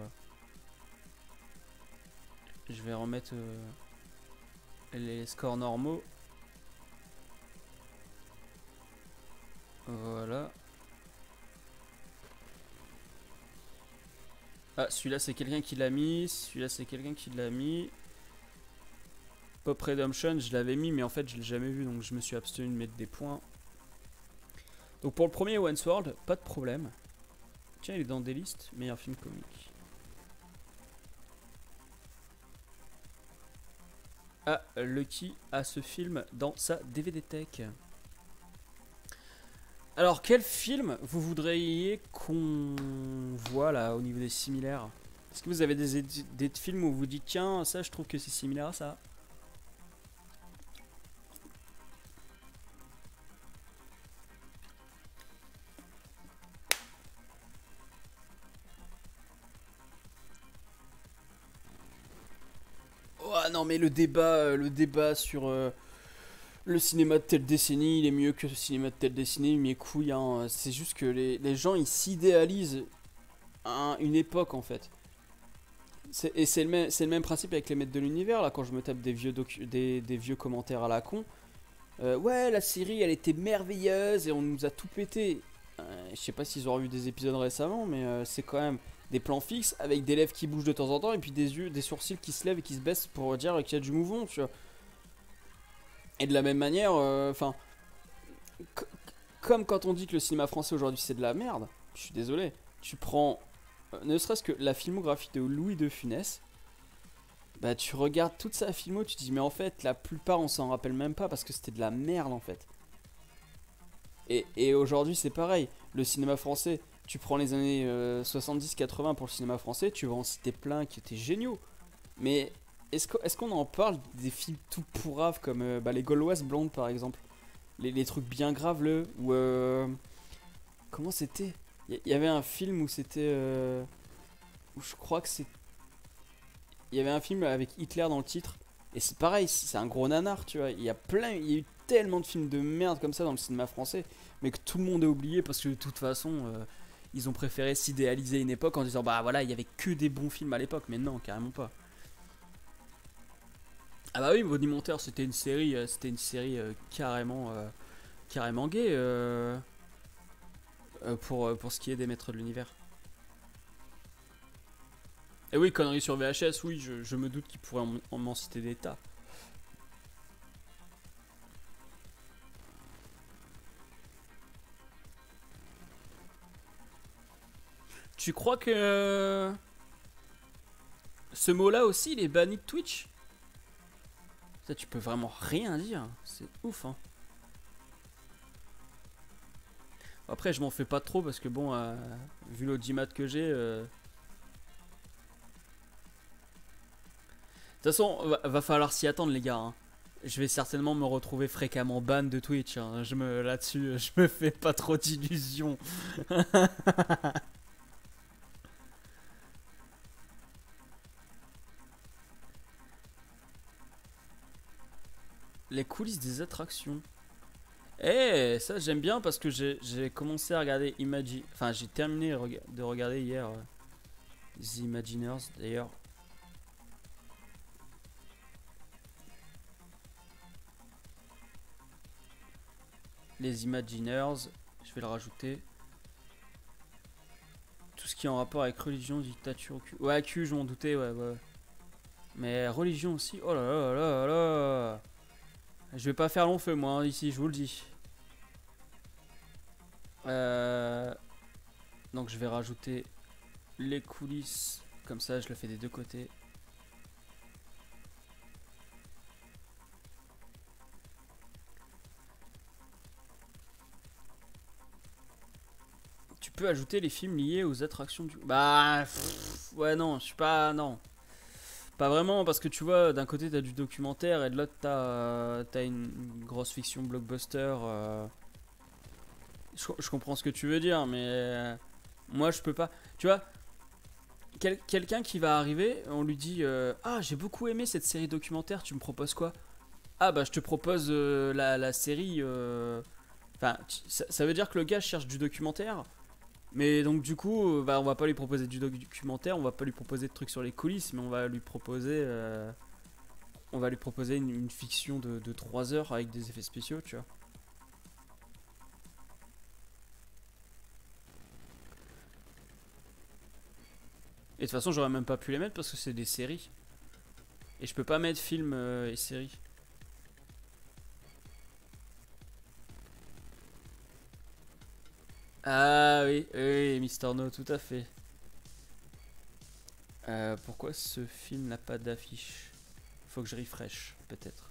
Je vais remettre les scores normaux. Voilà. Ah, celui-là c'est quelqu'un qui l'a mis. Celui-là c'est quelqu'un qui l'a mis. Pop Redemption, je l'avais mis, mais en fait je l'ai jamais vu, donc je me suis abstenu de mettre des points. Donc pour le premier Once World, pas de problème. Tiens, il est dans des listes, meilleur film comique. Ah, Lucky a ce film dans sa DVD Tech. Alors, quel film vous voudriez qu'on voit là au niveau des similaires? Est-ce que vous avez des films où vous dites tiens, ça je trouve que c'est similaire à ça? Oh non, mais le débat sur le cinéma de telle décennie, il est mieux que le cinéma de telle décennie, mes couilles, hein. C'est juste que les gens ils s'idéalisent une époque en fait. Et c'est le même principe avec les maîtres de l'univers, là, quand je me tape des vieux commentaires à la con. Ouais, la série elle était merveilleuse et on nous a tout pété. Je sais pas s'ils ont eu des épisodes récemment, mais c'est quand même des plans fixes avec des lèvres qui bougent de temps en temps et puis des yeux, des sourcils qui se lèvent et qui se baissent pour dire qu'il y a du mouvement, tu vois. Et de la même manière, enfin, comme quand on dit que le cinéma français aujourd'hui c'est de la merde, je suis désolé, tu prends ne serait-ce que la filmographie de Louis de Funès, bah tu regardes toute sa filmo, tu te dis mais en fait la plupart on s'en rappelle même pas parce que c'était de la merde en fait. Et aujourd'hui c'est pareil, le cinéma français, tu prends les années 70-80 pour le cinéma français, tu vas en citer plein qui étaient géniaux. Mais est-ce qu'on en parle des films tout pourraves comme les Gauloises blondes par exemple, les trucs bien graves le ou comment c'était? Il y avait un film où c'était où je crois que c'est il y avait un film avec Hitler dans le titre et c'est pareil, c'est un gros nanar, tu vois. Il y a eu tellement de films de merde comme ça dans le cinéma français, mais que tout le monde a oublié parce que de toute façon ils ont préféré s'idéaliser une époque en disant bah voilà, il y avait que des bons films à l'époque, mais non, carrément pas. Ah bah oui, Monumenteur, c'était une série carrément gay pour ce qui est des maîtres de l'univers. Et oui, conneries sur VHS, oui, je me doute qu'ils pourraient m'en citer des tas. Tu crois que ce mot-là aussi, il est banni de Twitch? Ça, tu peux vraiment rien dire. C'est ouf, hein. Après, je m'en fais pas trop parce que bon, vu l'audimat que j'ai. De toute façon, va falloir s'y attendre, les gars, hein. Je vais certainement me retrouver fréquemment ban de Twitch, hein. Là-dessus, je me fais pas trop d'illusions. Les coulisses des attractions. Eh, ça j'aime bien parce que j'ai commencé à regarder Enfin, j'ai terminé de regarder hier The Imagineers d'ailleurs. Les Imagineers, je vais le rajouter. Tout ce qui est en rapport avec religion, dictature, cul. Ouais, cul, je m'en doutais, ouais. Mais religion aussi, oh là là là là. Je vais pas faire long feu, moi, hein, ici, je vous le dis. Donc je vais rajouter les coulisses. Comme ça, je le fais des deux côtés. Tu peux ajouter les films liés aux attractions du... Bah... ouais, non, je suis pas... Non. Pas vraiment, parce que tu vois, d'un côté, t'as du documentaire et de l'autre, t'as une grosse fiction blockbuster. Je comprends ce que tu veux dire, mais... moi, je peux pas... Tu vois, quelqu'un qui va arriver, on lui dit ah, j'ai beaucoup aimé cette série documentaire, tu me proposes quoi? Ah bah je te propose la série. Enfin, ça veut dire que le gars cherche du documentaire. Mais donc du coup, bah, on va pas lui proposer du documentaire, on va pas lui proposer de trucs sur les coulisses, mais on va lui proposer une fiction de 3 heures avec des effets spéciaux, tu vois. Et de toute façon, j'aurais même pas pu les mettre parce que c'est des séries. Et je peux pas mettre film et séries. Ah oui, oui, Mister No, tout à fait. Pourquoi ce film n'a pas d'affiche? Faut que je refresh, peut-être.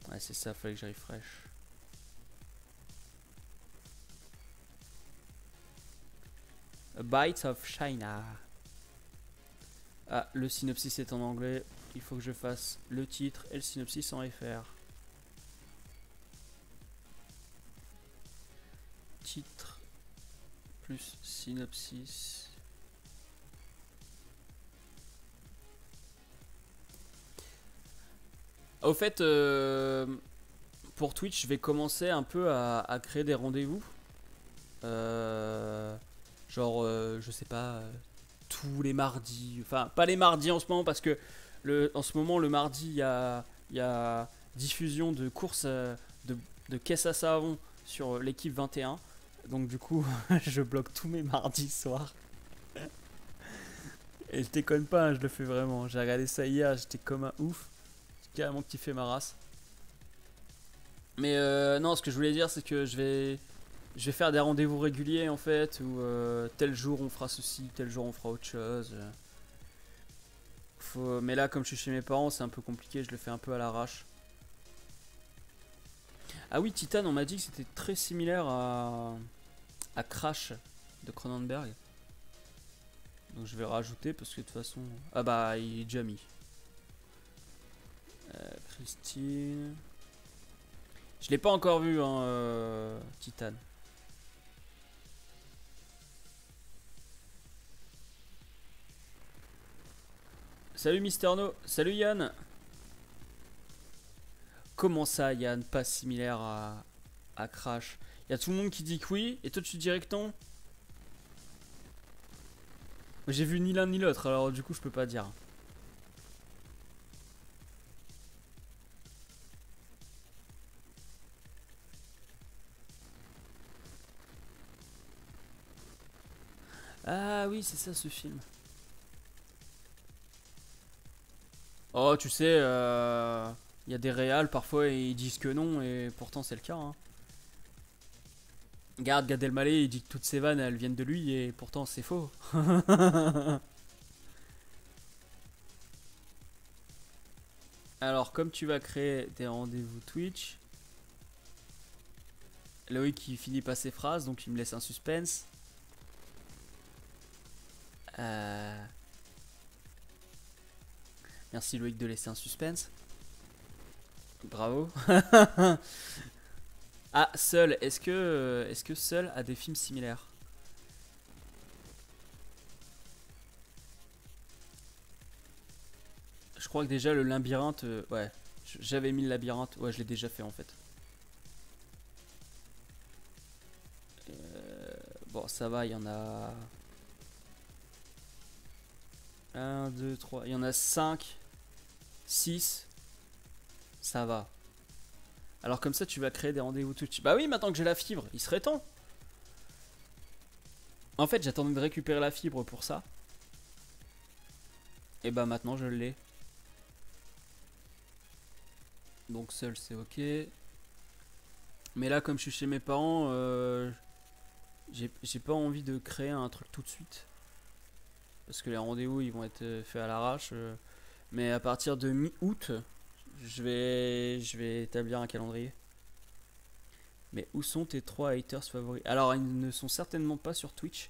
Ouais, c'est ça, fallait que je refresh. A Bite of China. Ah, le synopsis est en anglais. Il faut que je fasse le titre et le synopsis en FR. Titre plus synopsis. Au fait, pour Twitch, je vais commencer un peu à créer des rendez-vous. Genre, je sais pas, tous les mardis. Enfin, pas les mardis en ce moment, parce que en ce moment, le mardi, il y a diffusion de courses de caisse à savon sur l'équipe 21. Donc, du coup, je bloque tous mes mardis soirs. Et je déconne pas, hein, je le fais vraiment. J'ai regardé ça hier, j'étais comme un ouf. J'ai carrément kiffé ma race. Mais non, ce que je voulais dire, c'est que je vais faire des rendez-vous réguliers en fait, où tel jour on fera ceci, tel jour on fera autre chose. Mais là, comme je suis chez mes parents, c'est un peu compliqué, je le fais un peu à l'arrache. Ah oui, Titan, on m'a dit que c'était très similaire à Crash de Cronenberg. Donc je vais rajouter parce que de toute façon. Ah bah, il est déjà mis. Christine. Je l'ai pas encore vu, hein, Titan. Salut Mister No, salut Yann. Comment ça Yann, pas similaire à Crash? Y a tout le monde qui dit que oui, et toi tu dirais que non? J'ai vu ni l'un ni l'autre, alors du coup je peux pas dire. Ah oui, c'est ça ce film. Oh, tu sais, y a des réals parfois ils disent que non, et pourtant c'est le cas. Hein. Regarde, Gad Elmaleh, il dit que toutes ses vannes elles viennent de lui, et pourtant c'est faux. Alors, comme tu vas créer des rendez-vous Twitch, Loïc il finit pas ses phrases, donc il me laisse un suspense. Merci Loïc de laisser un suspense. Bravo. Ah, Seul, est-ce que Seul a des films similaires? Je crois que déjà le labyrinthe, ouais, j'avais mis le labyrinthe, ouais, je l'ai déjà fait en fait. Bon, ça va, il y en a un, 2, 3, il y en a 5, 6, ça va. Alors comme ça, tu vas créer des rendez-vous tout de suite. Bah oui, maintenant que j'ai la fibre, il serait temps. En fait, j'attendais de récupérer la fibre pour ça. Et bah maintenant, je l'ai. Donc Seul, c'est ok. Mais là, comme je suis chez mes parents, j'ai pas envie de créer un truc tout de suite. Parce que les rendez-vous, ils vont être faits à l'arrache. Mais à partir de mi-août, je vais établir un calendrier. Mais où sont tes 3 haters favoris? Alors, ils ne sont certainement pas sur Twitch.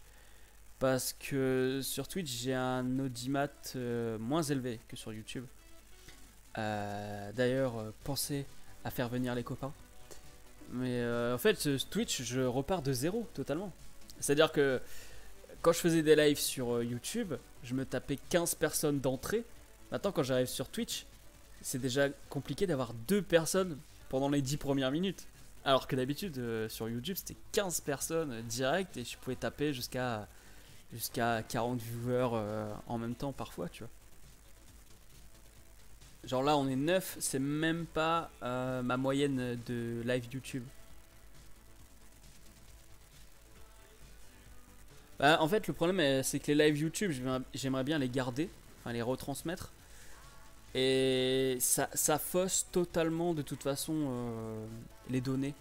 Parce que sur Twitch, j'ai un audimat moins élevé que sur YouTube. D'ailleurs, pensez à faire venir les copains. Mais en fait, Twitch, je repars de zéro totalement. C'est-à-dire que quand je faisais des lives sur YouTube, je me tapais 15 personnes d'entrée. Maintenant, quand j'arrive sur Twitch, c'est déjà compliqué d'avoir 2 personnes pendant les 10 premières minutes. Alors que d'habitude, sur YouTube, c'était 15 personnes direct et je pouvais taper jusqu'à 40 viewers en même temps parfois, tu vois. Genre là, on est 9, c'est même pas ma moyenne de live YouTube. Bah, en fait, le problème, c'est que les lives YouTube, j'aimerais bien les garder, enfin les retransmettre. Et ça fausse totalement de toute façon les données.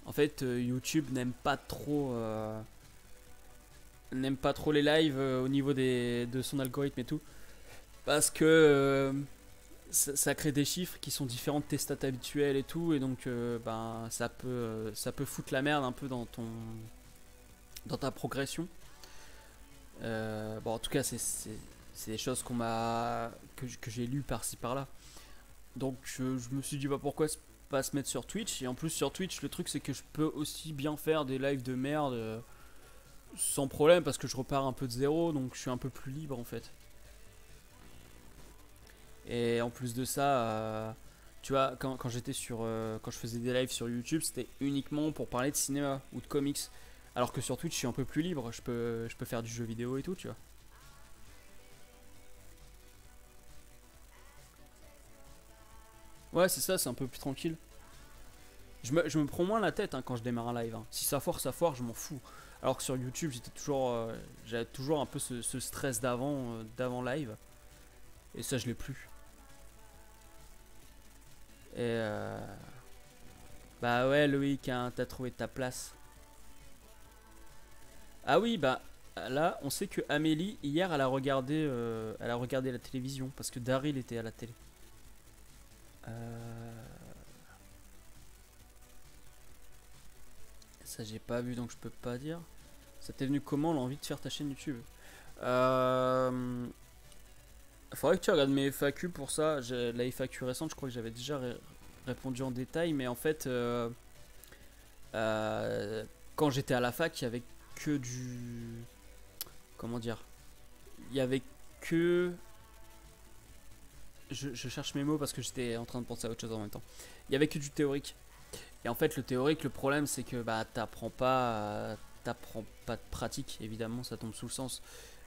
En fait, YouTube n'aime pas trop les lives au niveau de son algorithme et tout. Parce que ça crée des chiffres qui sont différents de tes stats habituelles et tout. Et donc, ben, ça peut foutre la merde un peu dans ta progression. Bon, en tout cas, c'est des choses que j'ai lues par-ci par-là. Donc, je me suis dit, bah, pourquoi pas se mettre sur Twitch. Et en plus, sur Twitch, le truc, c'est que je peux aussi bien faire des lives de merde sans problème parce que je repars un peu de zéro. Donc, je suis un peu plus libre en fait. Et en plus de ça, tu vois, quand j'étais quand je faisais des lives sur YouTube, c'était uniquement pour parler de cinéma ou de comics. Alors que sur Twitch, je suis un peu plus libre, je peux faire du jeu vidéo et tout, tu vois. Ouais, c'est ça, c'est un peu plus tranquille. Je me prends moins la tête hein, quand je démarre un live, hein. Si ça foire, je m'en fous. Alors que sur YouTube, j'avais toujours un peu ce stress d'avant live. Et ça, je l'ai plus. Et bah ouais, Loïc, hein, t'as trouvé ta place. Ah oui, bah là, on sait que Amélie, hier, elle a regardé la télévision parce que Daryl était à la télé. Ça, j'ai pas vu donc je peux pas dire. Ça t'est venu comment l'envie de faire ta chaîne YouTube? euh... Faudrait que tu regardes mes FAQ pour ça. La FAQ récente, je crois que j'avais déjà répondu en détail, mais en fait, euh, quand j'étais à la fac, il y avait que du. Comment dire? Il y avait que. Je cherche mes mots parce que j'étais en train de penser à autre chose en même temps. Il y avait que du théorique. Et en fait, le théorique, le problème, c'est que bah, t'apprends pas de pratique, évidemment, ça tombe sous le sens.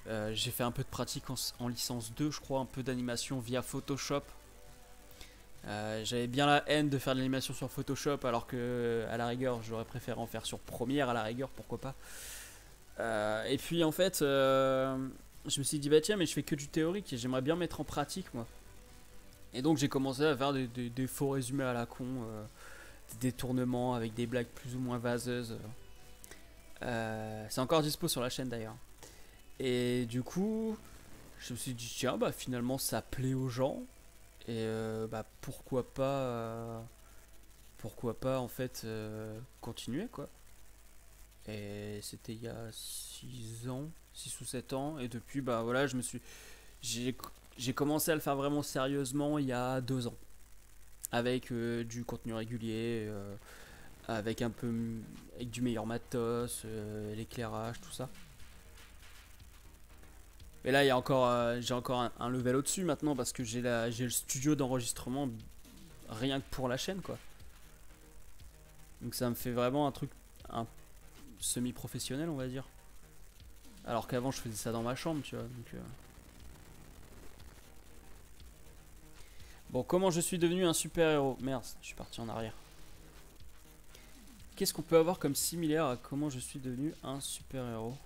J'ai fait un peu de pratique en licence 2, je crois, un peu d'animation via Photoshop. J'avais bien la haine de faire de l'animation sur Photoshop, alors que à la rigueur, j'aurais préféré en faire sur Premiere, à la rigueur, pourquoi pas. Et puis en fait, je me suis dit, bah tiens, mais je fais que du théorique et j'aimerais bien mettre en pratique, moi. Et donc j'ai commencé à faire des faux résumés à la con, des détournements avec des blagues plus ou moins vaseuses. C'est encore dispo sur la chaîne d'ailleurs. Et du coup, je me suis dit, tiens, bah finalement ça plaît aux gens. Et bah pourquoi pas en fait continuer quoi. Et c'était il y a 6 ans, 6 ou 7 ans. Et depuis, bah voilà, j'ai j'ai commencé à le faire vraiment sérieusement il y a 2 ans. Avec du contenu régulier, avec avec du meilleur matos, l'éclairage, tout ça. Et là, j'ai encore un level au-dessus maintenant parce que j'ai le studio d'enregistrement rien que pour la chaîne, quoi. Donc ça me fait vraiment un semi-professionnel, on va dire. Alors qu'avant, je faisais ça dans ma chambre, tu vois. Donc, bon, comment je suis devenu un super-héros? Merde, je suis parti en arrière. Qu'est-ce qu'on peut avoir comme similaire à comment je suis devenu un super-héros?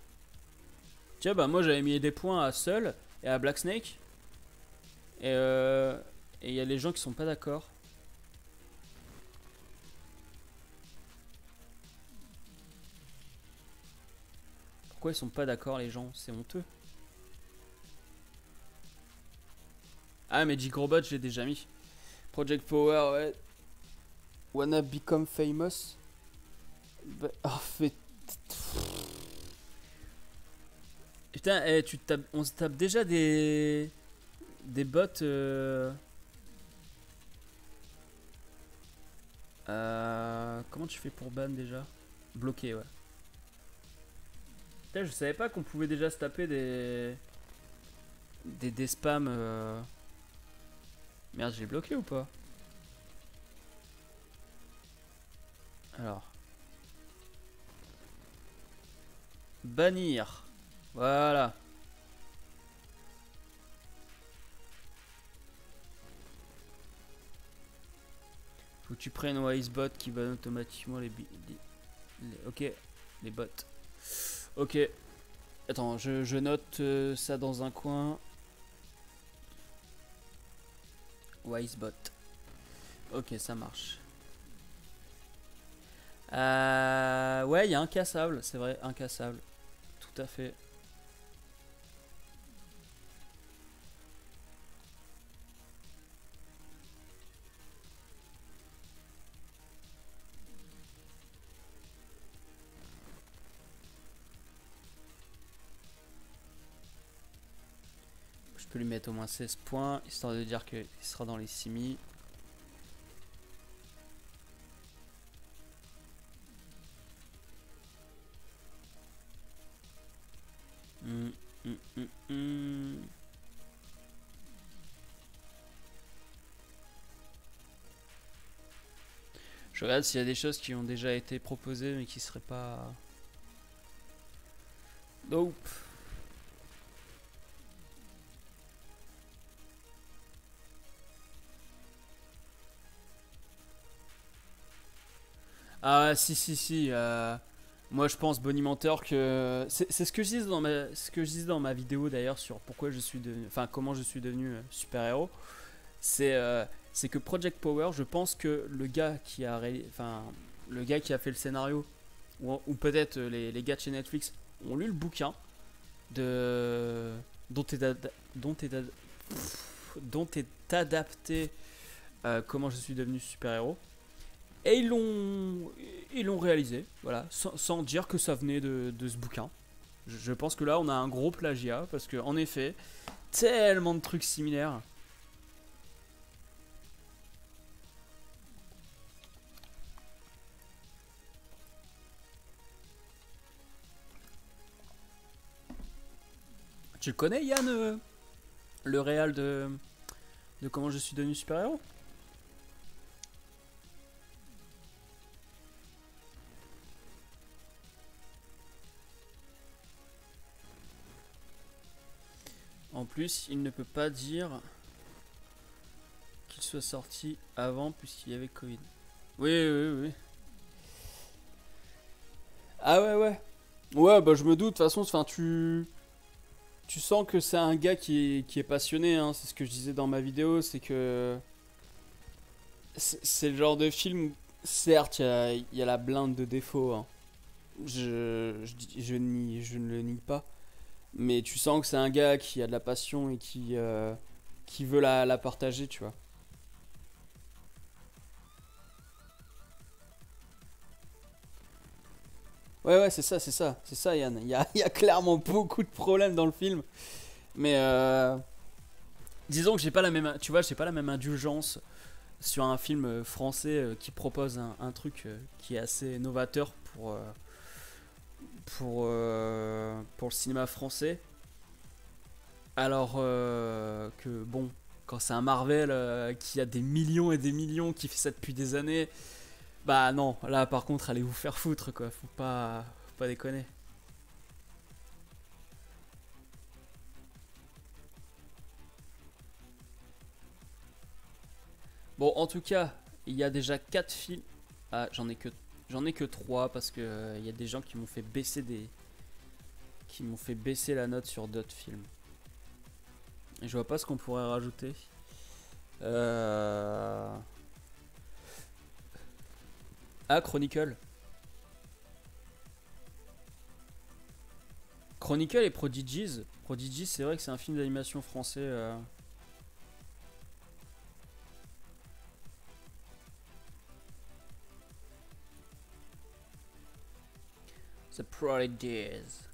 Tiens, bah moi j'avais mis des points à Seul et à Black Snake. Et il y a les gens qui sont pas d'accord. Pourquoi ils sont pas d'accord les gens? C'est honteux. Ah mais Jigrobot je l'ai déjà mis. Project Power, ouais. Wanna become famous? Bah, oh, fait... Putain, on se tape déjà des bots. Comment tu fais pour ban déjà? Bloqué, ouais. Putain, je savais pas qu'on pouvait déjà se taper des spams. Merde, j'ai bloqué ou pas? Alors. Bannir. Voilà. Faut que tu prennes Wisebot qui banne automatiquement ok, les bots. Ok. Attends, je note ça dans un coin. Wisebot. Ok, ça marche. Ouais, il y a incassable, c'est vrai, incassable. Tout à fait. Je peux lui mettre au moins 16 points, histoire de dire qu'il sera dans les 6000. Je regarde s'il y a des choses qui ont déjà été proposées mais qui seraient pas... Nope. Ah si. Moi je pense bonimenteur que... C'est ce que je disais dans ma vidéo d'ailleurs sur pourquoi je suis devenu... Enfin comment je suis devenu super-héros. C'est que Project Power, je pense que le gars qui a fait le scénario, ou peut-être les gars de chez Netflix, ont lu le bouquin de dont est adapté comment je suis devenu super-héros. Et ils l'ont réalisé, voilà, sans dire que ça venait de ce bouquin. Je pense que là on a un gros plagiat parce que en effet, tellement de trucs similaires. Tu le connais Yann, le réal de comment je suis devenu super-héros? En plus, il ne peut pas dire qu'il soit sorti avant puisqu'il y avait Covid. Oui. Ah ouais. Ouais, bah je me doute, de toute façon, enfin tu sens que c'est un gars qui est passionné, hein. C'est ce que je disais dans ma vidéo, c'est que c'est le genre de film, certes, il y a la blinde de défauts, hein. Je ne le nie pas. Mais tu sens que c'est un gars qui a de la passion et qui veut la partager, tu vois. Ouais, c'est ça, Yann. Il y a clairement beaucoup de problèmes dans le film. Mais disons que j'ai pas la même, tu vois, j'ai pas la même indulgence sur un film français qui propose un truc qui est assez novateur pour le cinéma français. Alors que bon, quand c'est un Marvel qui a des millions et des millions, qui fait ça depuis des années, bah non, là par contre, allez vous faire foutre quoi, faut pas déconner. Bon, en tout cas, il y a déjà 4 films. Ah, j'en ai que 3 parce que il y a des gens qui m'ont fait baisser la note sur d'autres films. Et je vois pas ce qu'on pourrait rajouter. Euh... Ah, Chronicle. Chronicle et Prodigies. Prodigies, c'est vrai que c'est un film d'animation français. The Prodigies.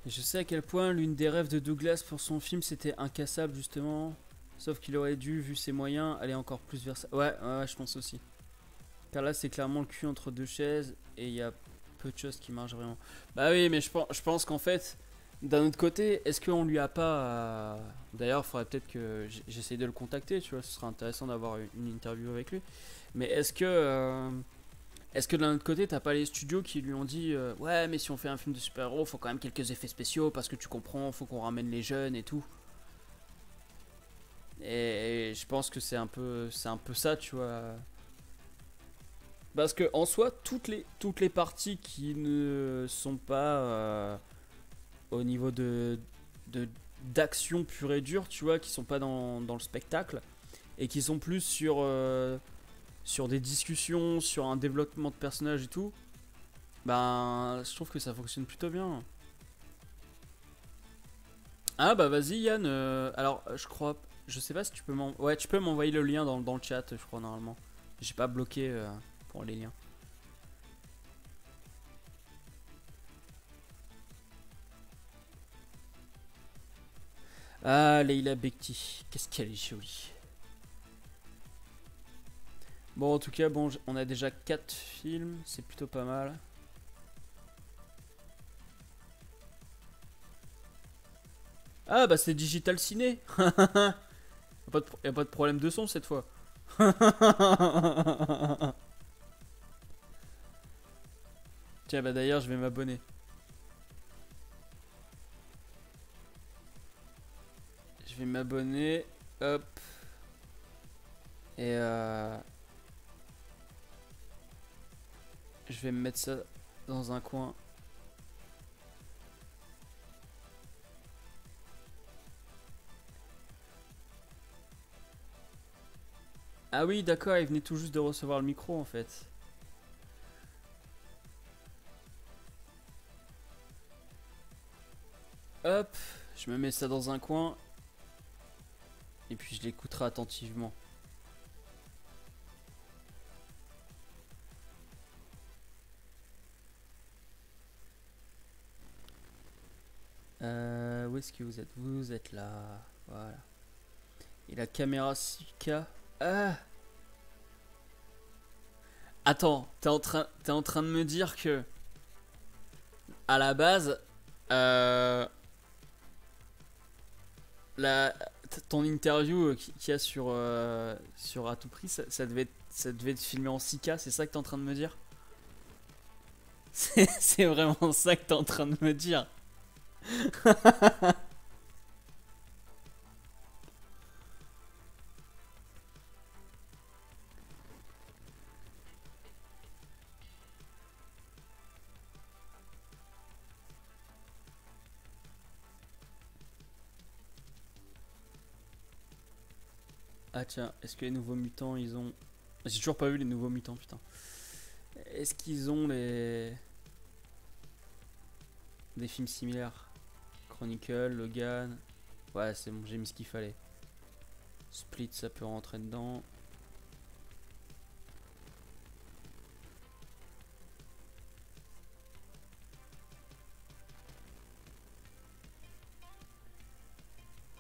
Et je sais à quel point l'une des rêves de Douglas pour son film c'était Incassable justement. Sauf qu'il aurait dû, vu ses moyens, aller encore plus vers ça. Ouais, je pense aussi. car là c'est clairement le cul entre deux chaises et il y a peu de choses qui marchent vraiment. Bah oui, mais je pense qu'en fait, d'un autre côté, est-ce qu'on lui a pas... D'ailleurs, il faudrait peut-être que j'essaye de le contacter, tu vois, ce serait intéressant d'avoir une interview avec lui. Mais est-ce que d'un autre côté, t'as pas les studios qui lui ont dit ouais, mais si on fait un film de super-héros, faut quand même quelques effets spéciaux parce que tu comprends, faut qu'on ramène les jeunes et tout. Et je pense que c'est un peu ça, tu vois. Parce que en soi, toutes les parties qui ne sont pas au niveau de d'action pure et dure, tu vois, qui sont pas dans le spectacle et qui sont plus sur des discussions, sur un développement de personnages et tout, ben je trouve que ça fonctionne plutôt bien. Ah bah vas-y Yann, alors je crois, je sais pas si tu peux ouais, tu peux m'envoyer le lien dans le chat, je crois normalement. J'ai pas bloqué pour les liens. Ah, Leila Bekti, qu'est-ce qu'elle est jolie. Bon, en tout cas, bon, on a déjà 4 films, c'est plutôt pas mal. Ah, bah c'est Digital Ciné. Y a pas de problème de son cette fois. Tiens, bah d'ailleurs, je vais m'abonner. Je vais m'abonner. Hop. Et je vais me mettre ça dans un coin. Ah oui, d'accord, il venait tout juste de recevoir le micro en fait. Hop, je me mets ça dans un coin. Et puis je l'écouterai attentivement. Où est-ce que vous êtes? Vous êtes là. Voilà. Et la caméra 6K. Ah! Attends, t'es en train de me dire que à la base, euh, la, ton interview qu'il y a sur à tout prix, ça devait être filmé en 6K, c'est ça que t'es en train de me dire? C'est vraiment ça que t'es en train de me dire. Ah tiens, est-ce que les nouveaux mutants ils ont... J'ai toujours pas vu les nouveaux mutants, putain. Est-ce qu'ils ont des films similaires? Chronicle, Logan. Ouais, c'est bon, j'ai mis ce qu'il fallait. Split, ça peut rentrer dedans.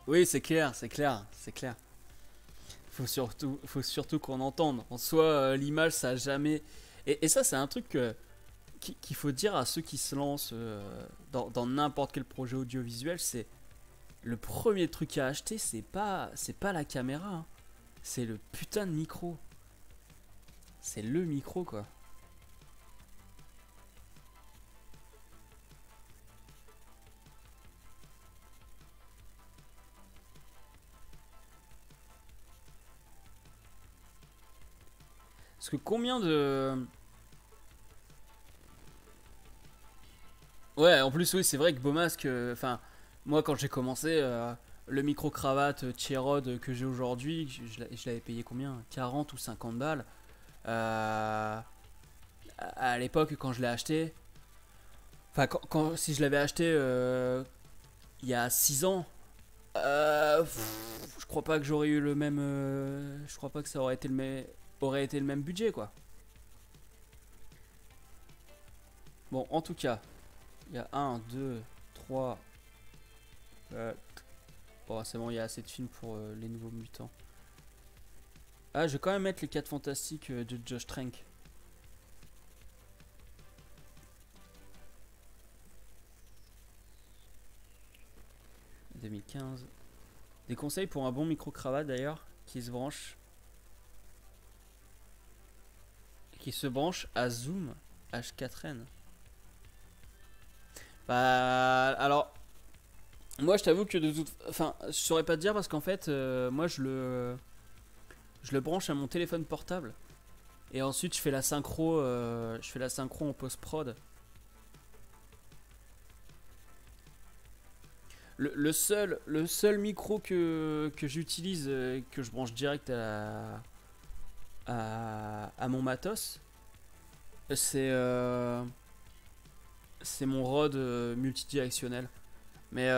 Oui, c'est clair, c'est clair, c'est clair. Faut surtout qu'on entende. En soi, l'image, ça a jamais. Et ça, c'est un truc qu'il faut dire à ceux qui se lancent dans n'importe quel projet audiovisuel. C'est le premier truc à acheter, c'est pas la caméra, hein. C'est le putain de micro. C'est le micro, quoi. Parce que combien de... Ouais, en plus, oui, c'est vrai que Beaumasque, enfin, moi quand j'ai commencé, le micro-cravate Thierrod que j'ai aujourd'hui, je l'avais payé combien? 40 ou 50 balles. À l'époque, quand je l'ai acheté, enfin, si je l'avais acheté il y a 6 ans, je crois pas que j'aurais eu le même. Je crois pas que ça aurait été le même budget, quoi. Bon, en tout cas, il y a un 2 3 bon, c'est bon, il y a assez de films pour les nouveaux mutants. Ah, je vais quand même mettre les 4 fantastiques de Josh Trank. 2015. Des conseils pour un bon micro-cravate d'ailleurs, qui se branche. Qui se branche à Zoom H4n. Bah alors, moi je t'avoue que de toute... Enfin, je saurais pas te dire parce qu'en fait, moi je le branche à mon téléphone portable. Et ensuite je fais la synchro, en post-prod. Le seul micro que j'utilise, que je branche direct à mon matos, c'est mon Rode multidirectionnel. Mais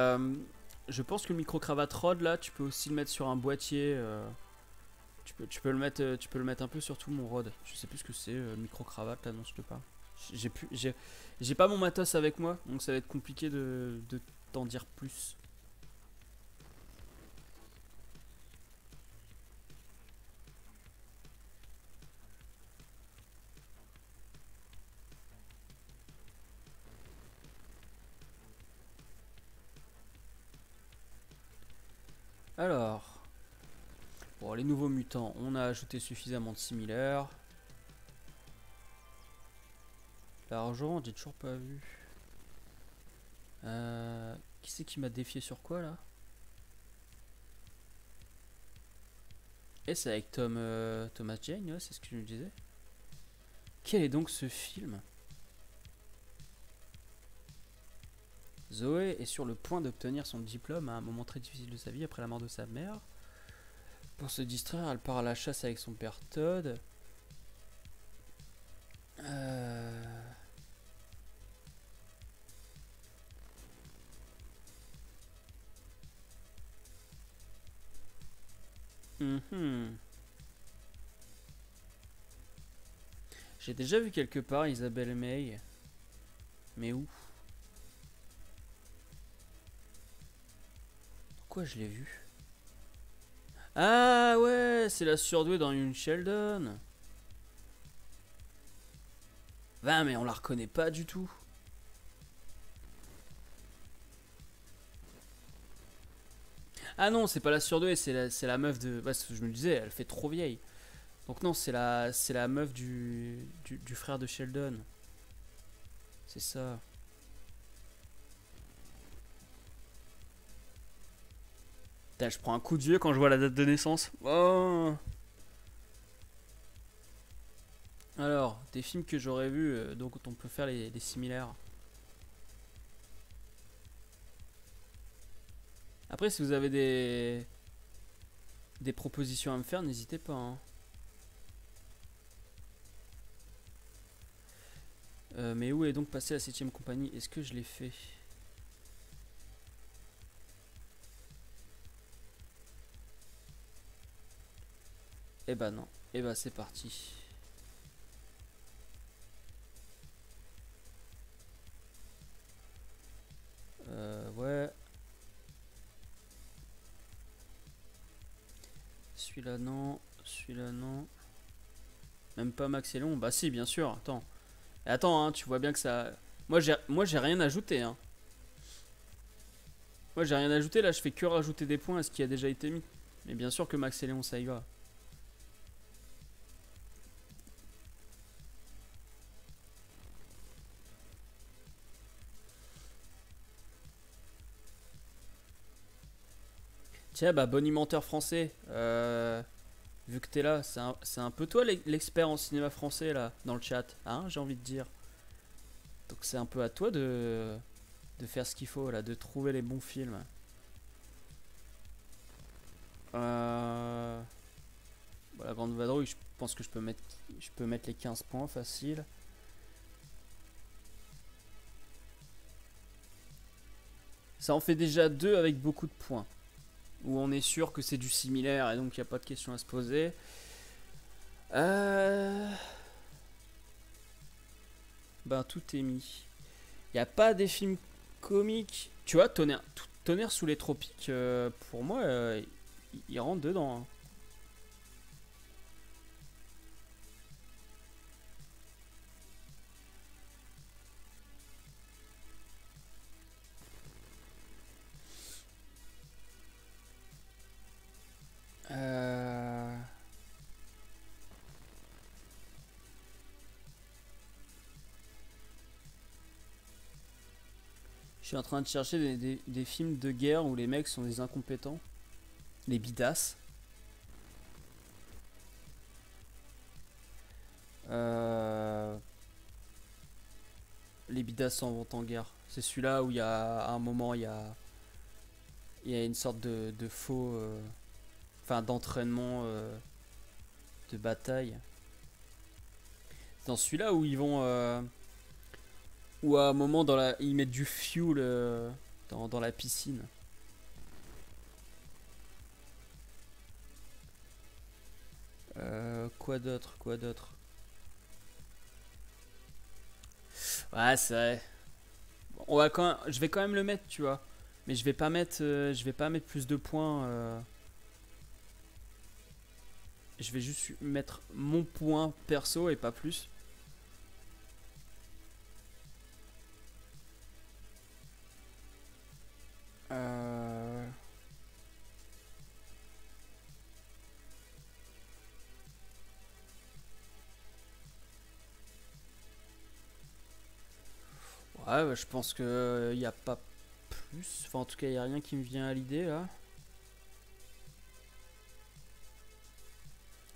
je pense que le micro-cravate Rode, là, tu peux aussi le mettre sur un boîtier. Tu peux le mettre un peu sur tout mon Rode. Je sais plus ce que c'est, micro-cravate, là, dont je te parle. J'ai pas mon matos avec moi, donc ça va être compliqué de t'en dire plus. Alors, bon, les nouveaux mutants, on a ajouté suffisamment de similaires. L'argent, j'ai toujours pas vu. Qui c'est qui m'a défié sur quoi là? Et c'est avec Thomas Jane, ouais, c'est ce que je me disais. Quel est donc ce film? Zoé est sur le point d'obtenir son diplôme à un moment très difficile de sa vie après la mort de sa mère. Pour se distraire, elle part à la chasse avec son père Todd. J'ai déjà vu quelque part Isabelle May. Mais où? Pourquoi je l'ai vu? Ah ouais, c'est la surdouée dans une Sheldon. Va, mais on la reconnaît pas du tout. Ah non, c'est pas la surdouée, c'est la meuf de... Bah, je me le disais, elle fait trop vieille. Donc non, c'est la meuf du frère de Sheldon. C'est ça. Putain, je prends un coup de vieux quand je vois la date de naissance. Oh. Alors, des films que j'aurais vus, donc on peut faire les similaires. Après, si vous avez des propositions à me faire, n'hésitez pas. Hein. Mais où est donc passée la 7ème compagnie? Est-ce que je l'ai fait? Eh bah non. Eh bah c'est parti. Ouais. Celui-là non. Celui-là non. Même pas Max et Léon. Bah si, bien sûr. Attends. Et attends, hein, tu vois bien que ça... Moi j'ai rien ajouté. Hein. Moi j'ai rien ajouté. Là je fais que rajouter des points à ce qui a déjà été mis. Mais bien sûr que Max et Léon ça y va. Tiens, bah bonimenteur français. Vu que t'es là, c'est un peu toi l'expert en cinéma français là, dans le chat. Hein, j'ai envie de dire. Donc c'est un peu à toi de faire ce qu'il faut là, de trouver les bons films. Bon, la grande vadrouille, je pense que je peux mettre les 15 points facile. Ça en fait déjà 2 avec beaucoup de points. Où on est sûr que c'est du similaire et donc il n'y a pas de question à se poser. Ben tout est mis. Il n'y a pas des films comiques. Tu vois, Tonnerre sous les tropiques, pour moi, il rentre dedans. Hein. Je suis en train de chercher des films de guerre où les mecs sont des incompétents. Les bidasses. Les bidasses s'en vont en guerre. C'est celui-là où il y a à un moment il y a une sorte de faux, enfin d'entraînement de bataille. C'est dans celui-là où ils vont, où à un moment ils mettent du fuel dans la piscine. Quoi d'autre, quoi d'autre? Ouais, c'est vrai. On va quand même, je vais quand même le mettre, tu vois. Mais je vais pas mettre plus de points. Je vais juste mettre mon point perso et pas plus. Euh... Ouais, bah, je pense que y a pas plus. Enfin, en tout cas, il y a rien qui me vient à l'idée là.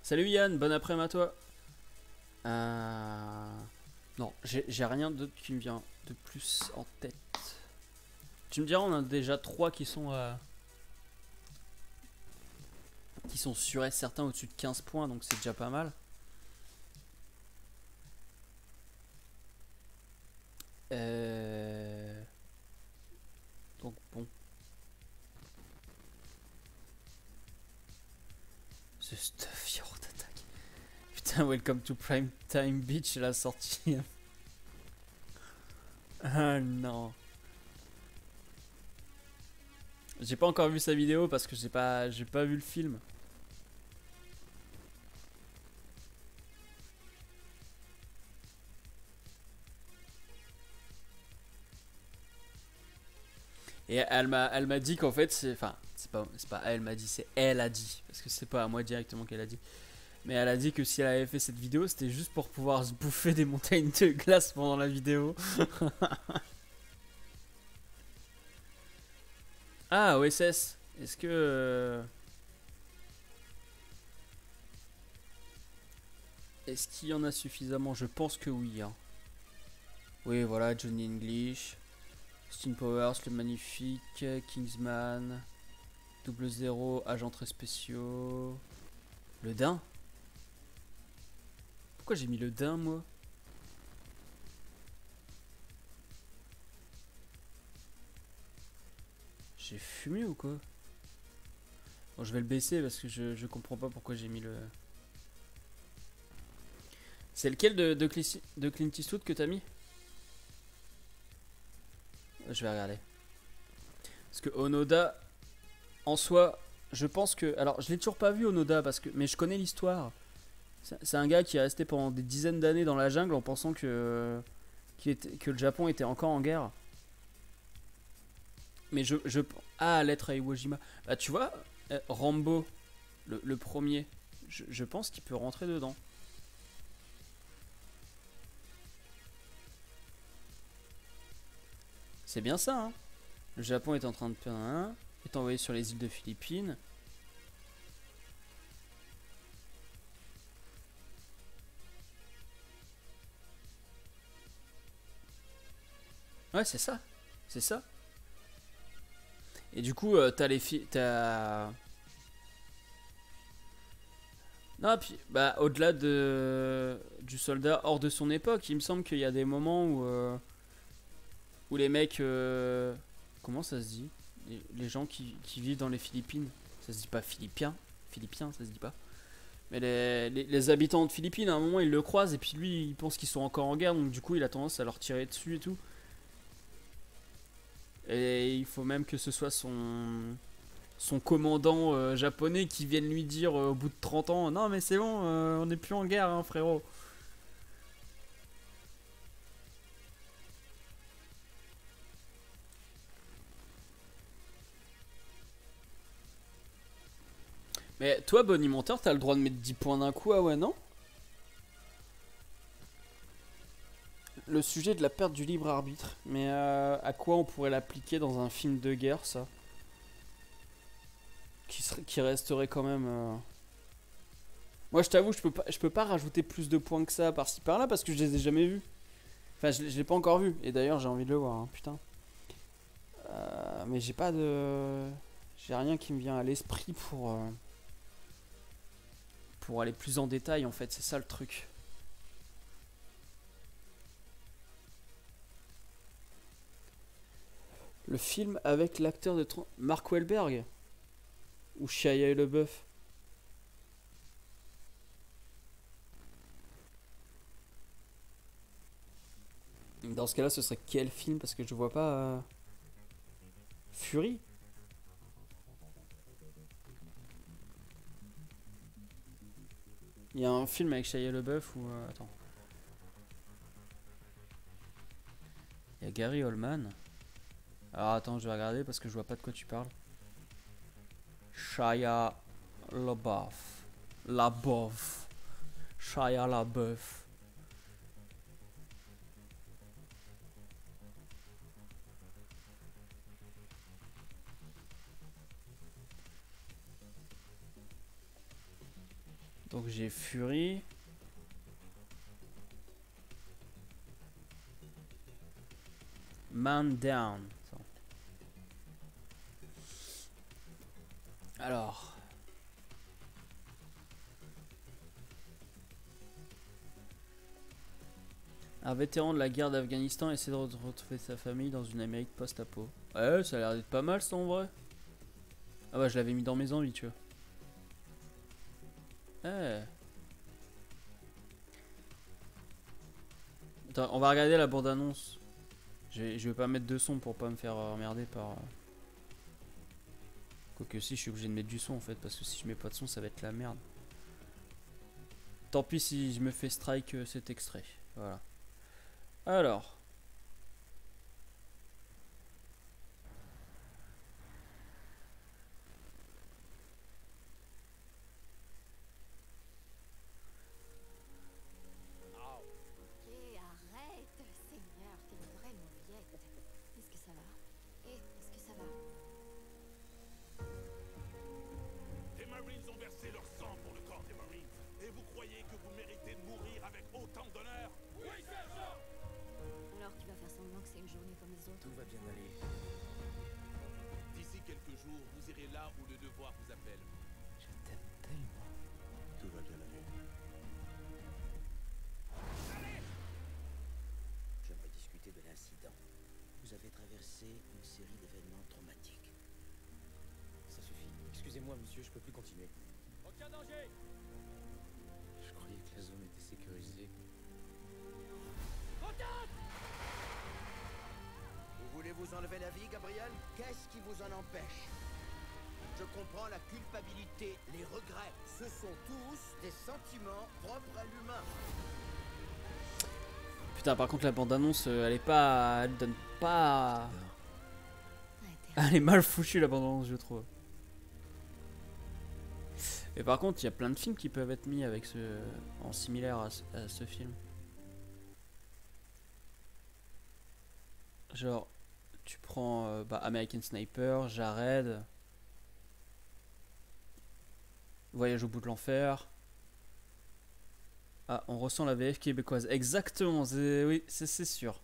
Salut Yann, bon après-midi à toi. Non, j'ai rien d'autre qui me vient de plus en tête. Tu me diras, on a déjà 3 qui sont sûrs et certains au-dessus de 15 points, donc c'est déjà pas mal. Donc bon. The stuff your attack. Putain, Welcome to Prime Time Beach, la sortie. Ah non. J'ai pas encore vu sa vidéo parce que j'ai pas vu le film. Et elle m'a dit qu'en fait c'est pas elle m'a dit, c'est elle a dit parce que c'est pas à moi directement qu'elle a dit. Mais elle a dit que si elle avait fait cette vidéo, c'était juste pour pouvoir se bouffer des montagnes de glace pendant la vidéo. Ah, OSS. Est-ce que est-ce qu'il y en a suffisamment? Je pense que oui, hein. Oui, voilà, Johnny English, Austin Powers, le magnifique, Kingsman, Double Zero, agents très spéciaux. Le Dain? Pourquoi j'ai mis le Dain, moi? J'ai fumé ou quoi? Bon, je vais le baisser parce que je comprends pas pourquoi j'ai mis le... C'est lequel de Clint Eastwood que t'as mis? Je vais regarder. Parce que Onoda, en soi, je pense que... Alors, je l'ai toujours pas vu Onoda, mais je connais l'histoire. C'est un gars qui est resté pendant des dizaines d'années dans la jungle en pensant que le Japon était encore en guerre. Mais ah, lettre à Iwo Jima. Bah, tu vois, Rambo, le premier, je pense qu'il peut rentrer dedans. C'est bien ça, hein. Le Japon est en train de perdre un, est envoyé sur les îles de Philippines. Ouais, c'est ça. C'est ça. Et du coup, t'as les filles. Non, puis, bah, au-delà du soldat hors de son époque, il me semble qu'il y a des moments où les mecs. Comment ça se dit? Les gens qui vivent dans les Philippines. Ça se dit pas philippien. Philippien, ça se dit pas. Mais les habitants de Philippines, à un moment, ils le croisent et puis lui, il pense qu'ils sont encore en guerre, donc du coup, il a tendance à leur tirer dessus et tout. Et il faut même que ce soit son commandant japonais qui vienne lui dire au bout de 30 ans, non mais c'est bon, on n'est plus en guerre, hein, frérot. Mais toi, bonimenteur, t'as le droit de mettre 10 points d'un coup, ah ouais, non? le sujet de la perte du libre arbitre. Mais à quoi on pourrait l'appliquer dans un film de guerre, ça? Qui resterait quand même... Moi, je t'avoue, je peux pas rajouter plus de points que ça par-ci par-là parce que je les ai jamais vus. Enfin, je l'ai pas encore vu. Et d'ailleurs, j'ai envie de le voir, hein, putain. Mais j'ai pas de... J'ai rien qui me vient à l'esprit pour aller plus en détail, en fait. C'est ça le truc. Le film avec l'acteur de... Mark Wahlberg ou Shia LaBeouf. Dans ce cas-là, ce serait quel film? Parce que je vois pas... Fury? Il y a un film avec Shia LaBeouf ou... attends. Il y a Gary Oldman. Alors attends, je vais regarder parce que je vois pas de quoi tu parles. Shia LaBeouf. LaBeouf. Shia LaBeouf. Donc j'ai Fury. Man Down. Alors. Un vétéran de la guerre d'Afghanistan essaie de retrouver sa famille dans une Amérique post-apo. Ouais, ça a l'air d'être pas mal ça en vrai. Ah bah je l'avais mis dans mes envies, tu vois. Eh. Attends, on va regarder la bande-annonce. Je vais pas mettre de son pour pas me faire emmerder par... Quoique si, je suis obligé de mettre du son en fait, parce que si je mets pas de son, ça va être la merde. Tant pis si je me fais strike cet extrait. Voilà. Alors. Tout va bien aller. D'ici quelques jours, vous irez là où le devoir vous appelle. Je t'aime tellement. Tout va bien aller. J'aimerais discuter de l'incident. Vous avez traversé une série d'événements traumatiques. Ça suffit. Excusez-moi, monsieur, je peux plus continuer. Aucun danger. Je croyais que la zone était sécurisée. Vous voulez vous enlever la vie, Gabriel? Qu'est-ce qui vous en empêche? Je comprends la culpabilité, les regrets. Ce sont tous des sentiments propres à l'humain. Putain, par contre, la bande-annonce, elle est pas... Elle donne pas... Elle est mal foutue, la bande-annonce, je trouve. Et par contre, il y a plein de films qui peuvent être mis avec en similaire à ce film. Genre, tu prends American Sniper, Jared, Voyage au bout de l'enfer. Ah, on ressent la VF québécoise. Exactement, oui, c'est sûr.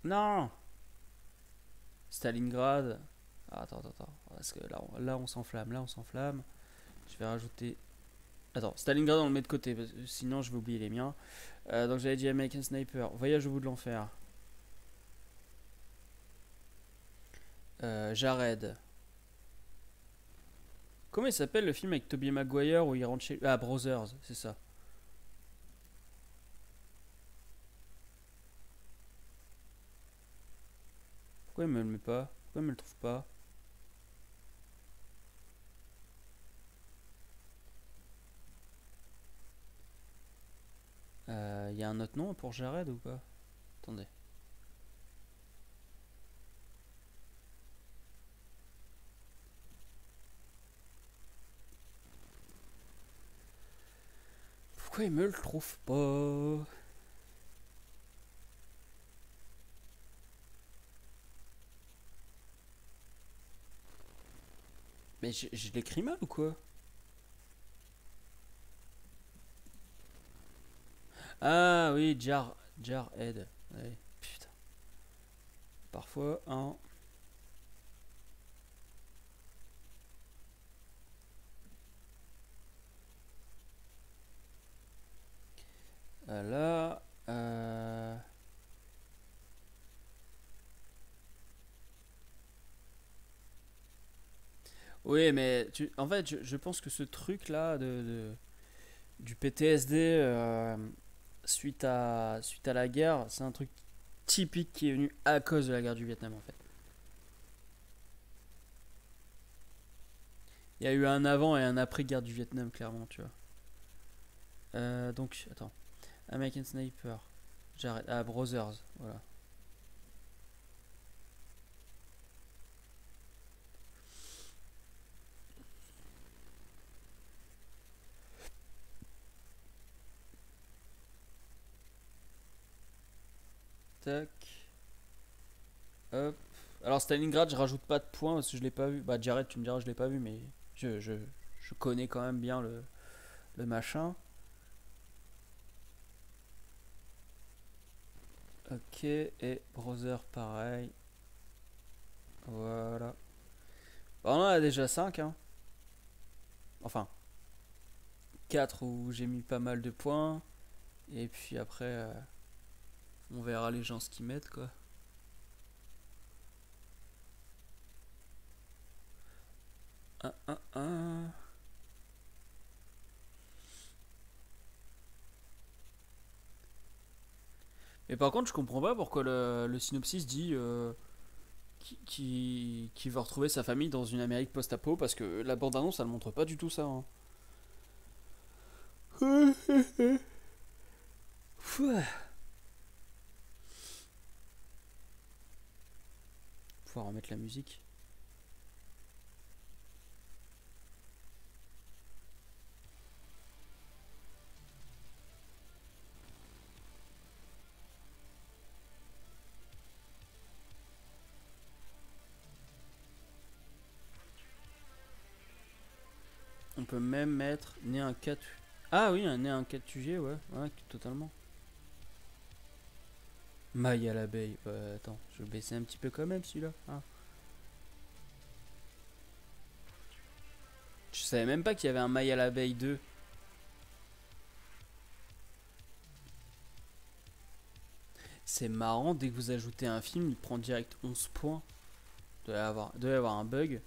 Non! Stalingrad. Ah, attends. Parce que là on s'enflamme, Je vais rajouter... Attends, Stalingrad on le met de côté, parce que sinon je vais oublier les miens. Donc j'avais dit American Sniper, Voyage au bout de l'enfer. Jared. Comment il s'appelle le film avec Tobey Maguire où il rentre chez... Ah, Brothers, c'est ça. Pourquoi il me le met pas? Pourquoi il me le trouve pas? Il y a un autre nom pour Jared ou pas? Attendez. Pourquoi il me le trouve pas? Mais je l'écris mal ou quoi? Ah oui, Jarhead. Ouais, putain. Parfois, hein. Là. Oui, mais en fait, je pense que ce truc-là du PTSD suite à la guerre, c'est un truc typique qui est venu à cause de la guerre du Vietnam en fait. Il y a eu un avant et un après guerre du Vietnam, clairement, tu vois. Donc, attends. American Sniper. J'arrête. Ah, Brothers, voilà. Tac. Hop. Alors, Stalingrad, je rajoute pas de points parce que je l'ai pas vu. Bah, Jared, tu me diras, je l'ai pas vu, mais je connais quand même bien le machin. Ok, et Brother, pareil. Voilà. Bah, on en a déjà 5, hein. Enfin, 4 où j'ai mis pas mal de points. Et puis après, on verra les gens ce qu'ils mettent, quoi. Un. Mais par contre, je comprends pas pourquoi le synopsis dit qui va retrouver sa famille dans une Amérique post-apo, parce que la bande-annonce, elle montre pas du tout ça, hein. Pouvoir remettre la musique. On peut même mettre né un 4. Ah oui, un né un 4 UG, ouais, ouais, totalement. Maille à l'abeille. Attends, je vais baisser un petit peu quand même celui-là. Ah. Je savais même pas qu'il y avait un maille à l'abeille 2. C'est marrant, dès que vous ajoutez un film, il prend direct 11 points. Doit y avoir un bug.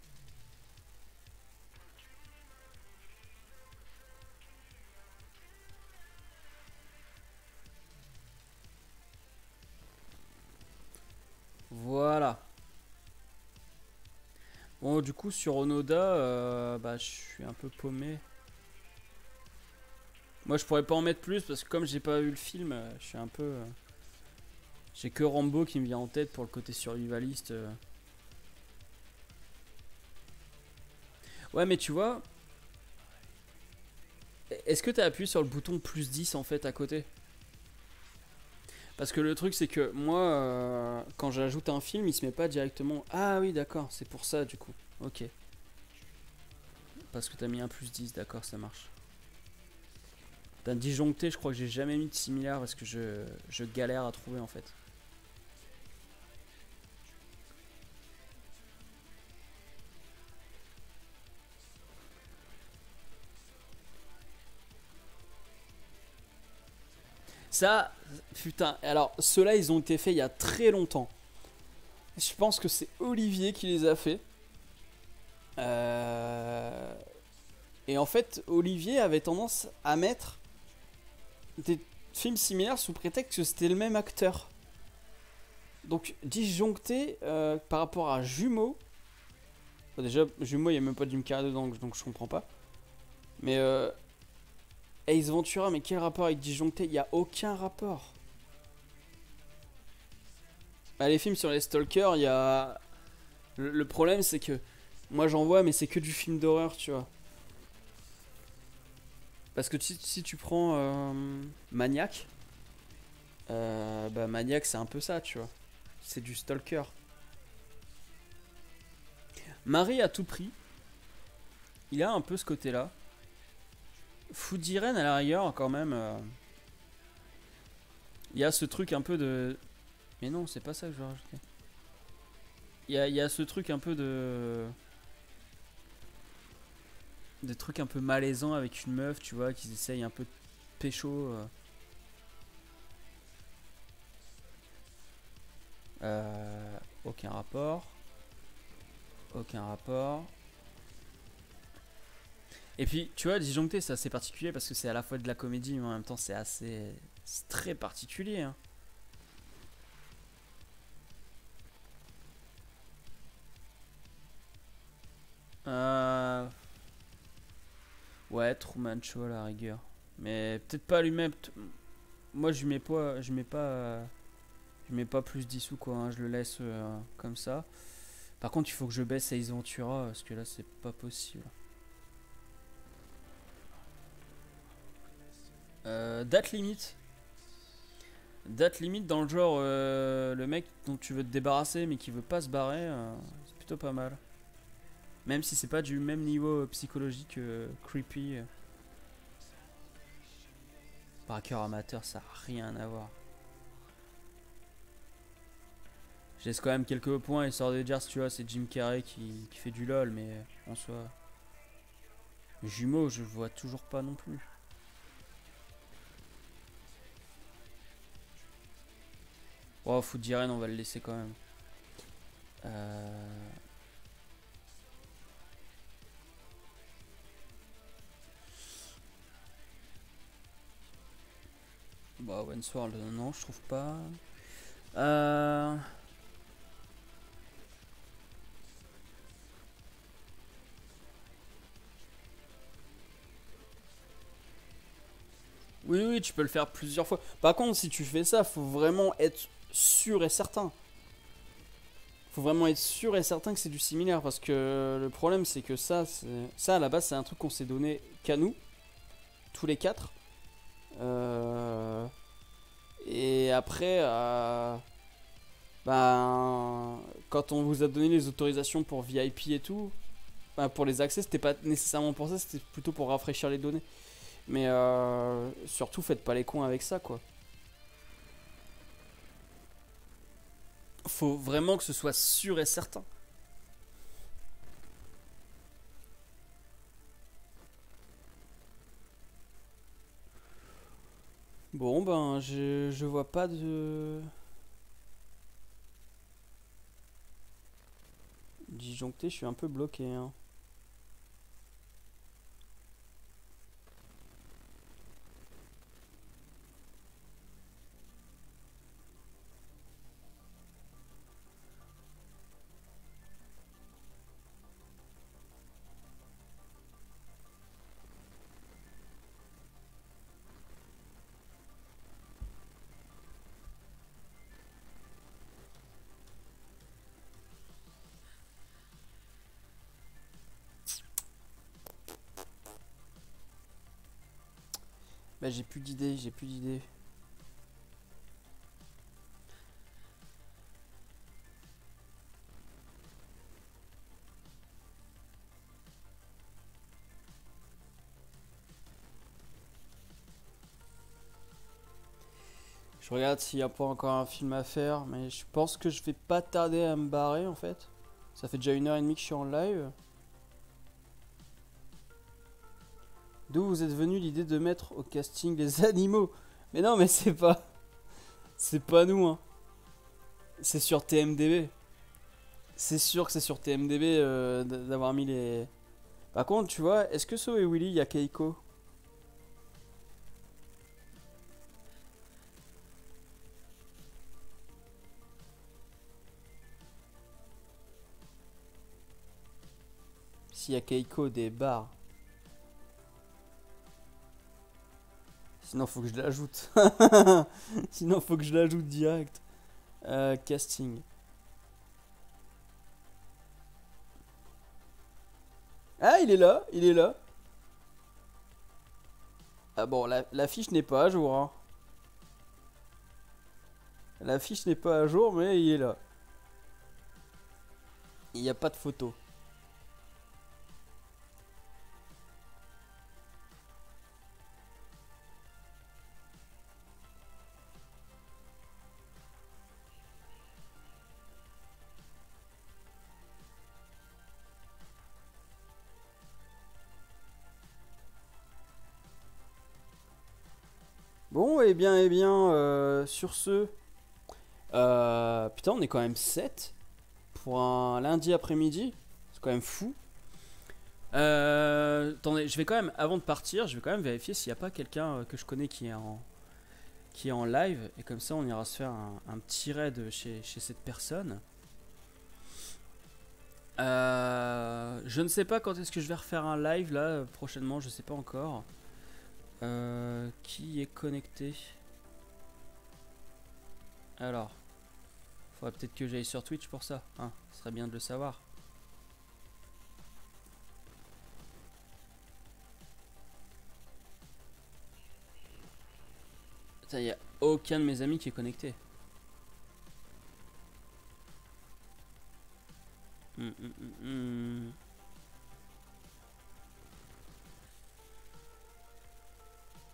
Voilà. Bon, du coup, sur Onoda, bah, je suis un peu paumé. Moi, je pourrais pas en mettre plus parce que comme j'ai pas vu le film, je suis un peu. J'ai que Rambo qui me vient en tête pour le côté survivaliste. Ouais, mais tu vois, est-ce que t'as appuyé sur le bouton plus 10 en fait à côté? Parce que le truc, c'est que moi, quand j'ajoute un film, il se met pas directement. Ah oui, d'accord, c'est pour ça du coup. Ok. Parce que t'as mis un plus 10, d'accord, ça marche. D'un disjoncté, je crois que j'ai jamais mis de similaire parce que je galère à trouver en fait. Ça, putain, alors ceux-là, ils ont été faits il y a très longtemps. Je pense que c'est Olivier qui les a fait. Et en fait, Olivier avait tendance à mettre des films similaires sous prétexte que c'était le même acteur. Donc, disjoncté par rapport à Jumeaux. Bon, déjà, Jumeaux, il n'y a même pas de Jim Carrey dedans, donc je comprends pas. Mais Ace Ventura, mais quel rapport avec disjoncté? Il n'y a aucun rapport. Bah, les films sur les stalkers, il y a. Le problème, c'est que moi j'en vois, mais c'est que du film d'horreur, tu vois. Parce que si tu prends Maniac, bah Maniac c'est un peu ça, tu vois. C'est du stalker. Marie à tout prix. il a un peu ce côté-là. Fujiren à la rigueur quand même. Il y a ce truc un peu de. Mais non, c'est pas ça que je veux rajouter. Il y a ce truc un peu de. Des trucs un peu malaisants avec une meuf, tu vois, qu'ils essayent un peu de pécho. Aucun rapport. Aucun rapport. Et puis, tu vois, Disjoncté, c'est assez particulier parce que c'est à la fois de la comédie, mais en même temps, c'est assez. C'est très particulier. Hein. Ouais, Truman Show à la rigueur. Mais peut-être pas lui-même. Moi, je mets pas. Je mets pas plus 10 sous quoi. Hein. Je le laisse comme ça. Par contre, il faut que je baisse Ace Ventura parce que là, c'est pas possible. Date limite. Date limite dans le genre le mec dont tu veux te débarrasser mais qui veut pas se barrer, c'est plutôt pas mal. Même si c'est pas du même niveau psychologique creepy. Braqueur amateur, ça a rien à voir. Je laisse quand même quelques points histoire de dire, tu vois, c'est Jim Carrey qui fait du lol, mais en soi. Jumeaux, je vois toujours pas non plus. Oh, Fujiren, on va le laisser quand même. Bah, Wensworld, non, je trouve pas. Oui, oui, tu peux le faire plusieurs fois. Par contre, si tu fais ça, faut vraiment être sûr et certain. Faut vraiment être sûr et certain que c'est du similaire. Parce que le problème, c'est que ça à la base, c'est un truc qu'on s'est donné qu'à nous. Tous les quatre. Et après, ben, quand on vous a donné les autorisations pour VIP et tout, ben, pour les accès, c'était pas nécessairement pour ça, c'était plutôt pour rafraîchir les données. Mais surtout, faites pas les cons avec ça, quoi. Faut vraiment que ce soit sûr et certain. Bon, ben, je vois pas de. Disjoncté, je suis un peu bloqué, hein. Bah, j'ai plus d'idées, j'ai plus d'idées. Je regarde s'il n'y a pas encore un film à faire, mais je pense que je vais pas tarder à me barrer en fait. Ça fait déjà 1h30 que je suis en live. D'où vous êtes venu l'idée de mettre au casting les animaux? Mais non, mais c'est pas... C'est pas nous, hein. C'est sur TMDB. C'est sûr que c'est sur TMDB d'avoir mis les... Par contre, tu vois, est-ce que So et Willy, il y a Keiko? S'il y a Keiko des bars. Sinon, faut que je l'ajoute. Sinon, faut que je l'ajoute direct. Casting. Ah, il est là, il est là. Ah bon, la fiche n'est pas à jour. Hein. La fiche n'est pas à jour, mais il est là. Il n'y a pas de photo. Bon, sur ce... putain, on est quand même 7 pour un lundi après-midi. C'est quand même fou. Attendez, je vais quand même, avant de partir, je vais quand même vérifier s'il n'y a pas quelqu'un que je connais qui est en live. Et comme ça, on ira se faire un petit raid chez cette personne. Je ne sais pas quand est-ce que je vais refaire un live là, prochainement, je sais pas encore. Qui est connecté? Alors, faudrait peut-être que j'aille sur Twitch pour ça, hein, ce serait bien de le savoir. Il n'y a aucun de mes amis qui est connecté.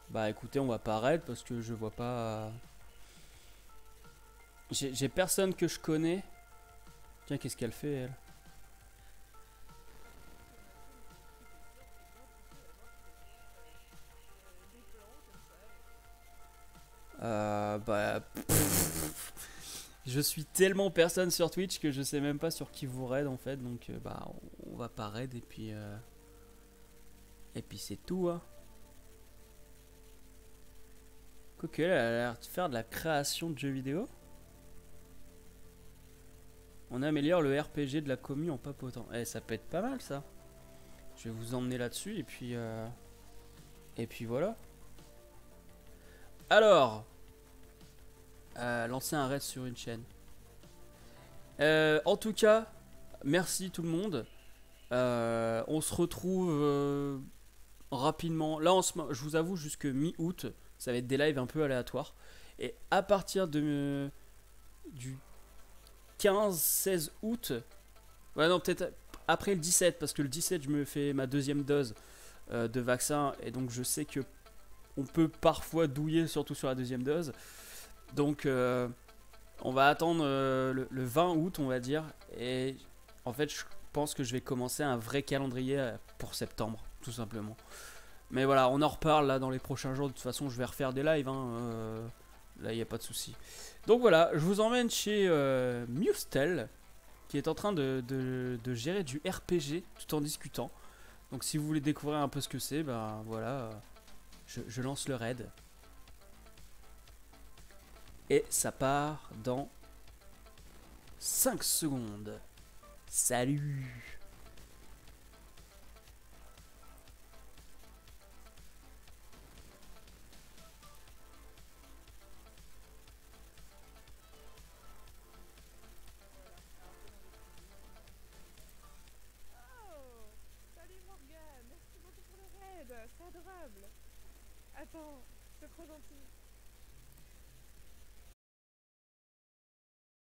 Bah écoutez, on va pas raid parce que je vois pas... J'ai personne que je connais. Tiens, qu'est-ce qu'elle fait elle? Bah... Je suis tellement personne sur Twitch que je sais même pas sur qui vous raid en fait. Donc bah on va pas raid et puis... Et puis c'est tout hein. Quoique elle a l'air de faire de la création de jeux vidéo. On améliore le RPG de la commu en papotant. Eh, ça peut être pas mal ça. Je vais vous emmener là-dessus et puis voilà. Alors, lancer un raid sur une chaîne. En tout cas, merci tout le monde. On se retrouve rapidement. Là, je vous avoue, jusque mi-août, ça va être des lives un peu aléatoires. Et à partir du 15-16 août, ouais non peut-être après le 17 parce que le 17 je me fais ma deuxième dose de vaccin et donc je sais que on peut parfois douiller surtout sur la deuxième dose, donc on va attendre le 20 août on va dire, et en fait je pense que je vais commencer un vrai calendrier pour septembre tout simplement. Mais voilà, on en reparle là dans les prochains jours. De toute façon je vais refaire des lives hein, là il n'y a pas de souci. Donc voilà, je vous emmène chez Mustel, qui est en train de gérer du RPG tout en discutant. Donc si vous voulez découvrir un peu ce que c'est, ben voilà, je lance le raid. Et ça part dans 5 secondes. Salut! Salut Morgane, merci beaucoup pour le raid, c'est adorable. Attends, c'est trop gentil.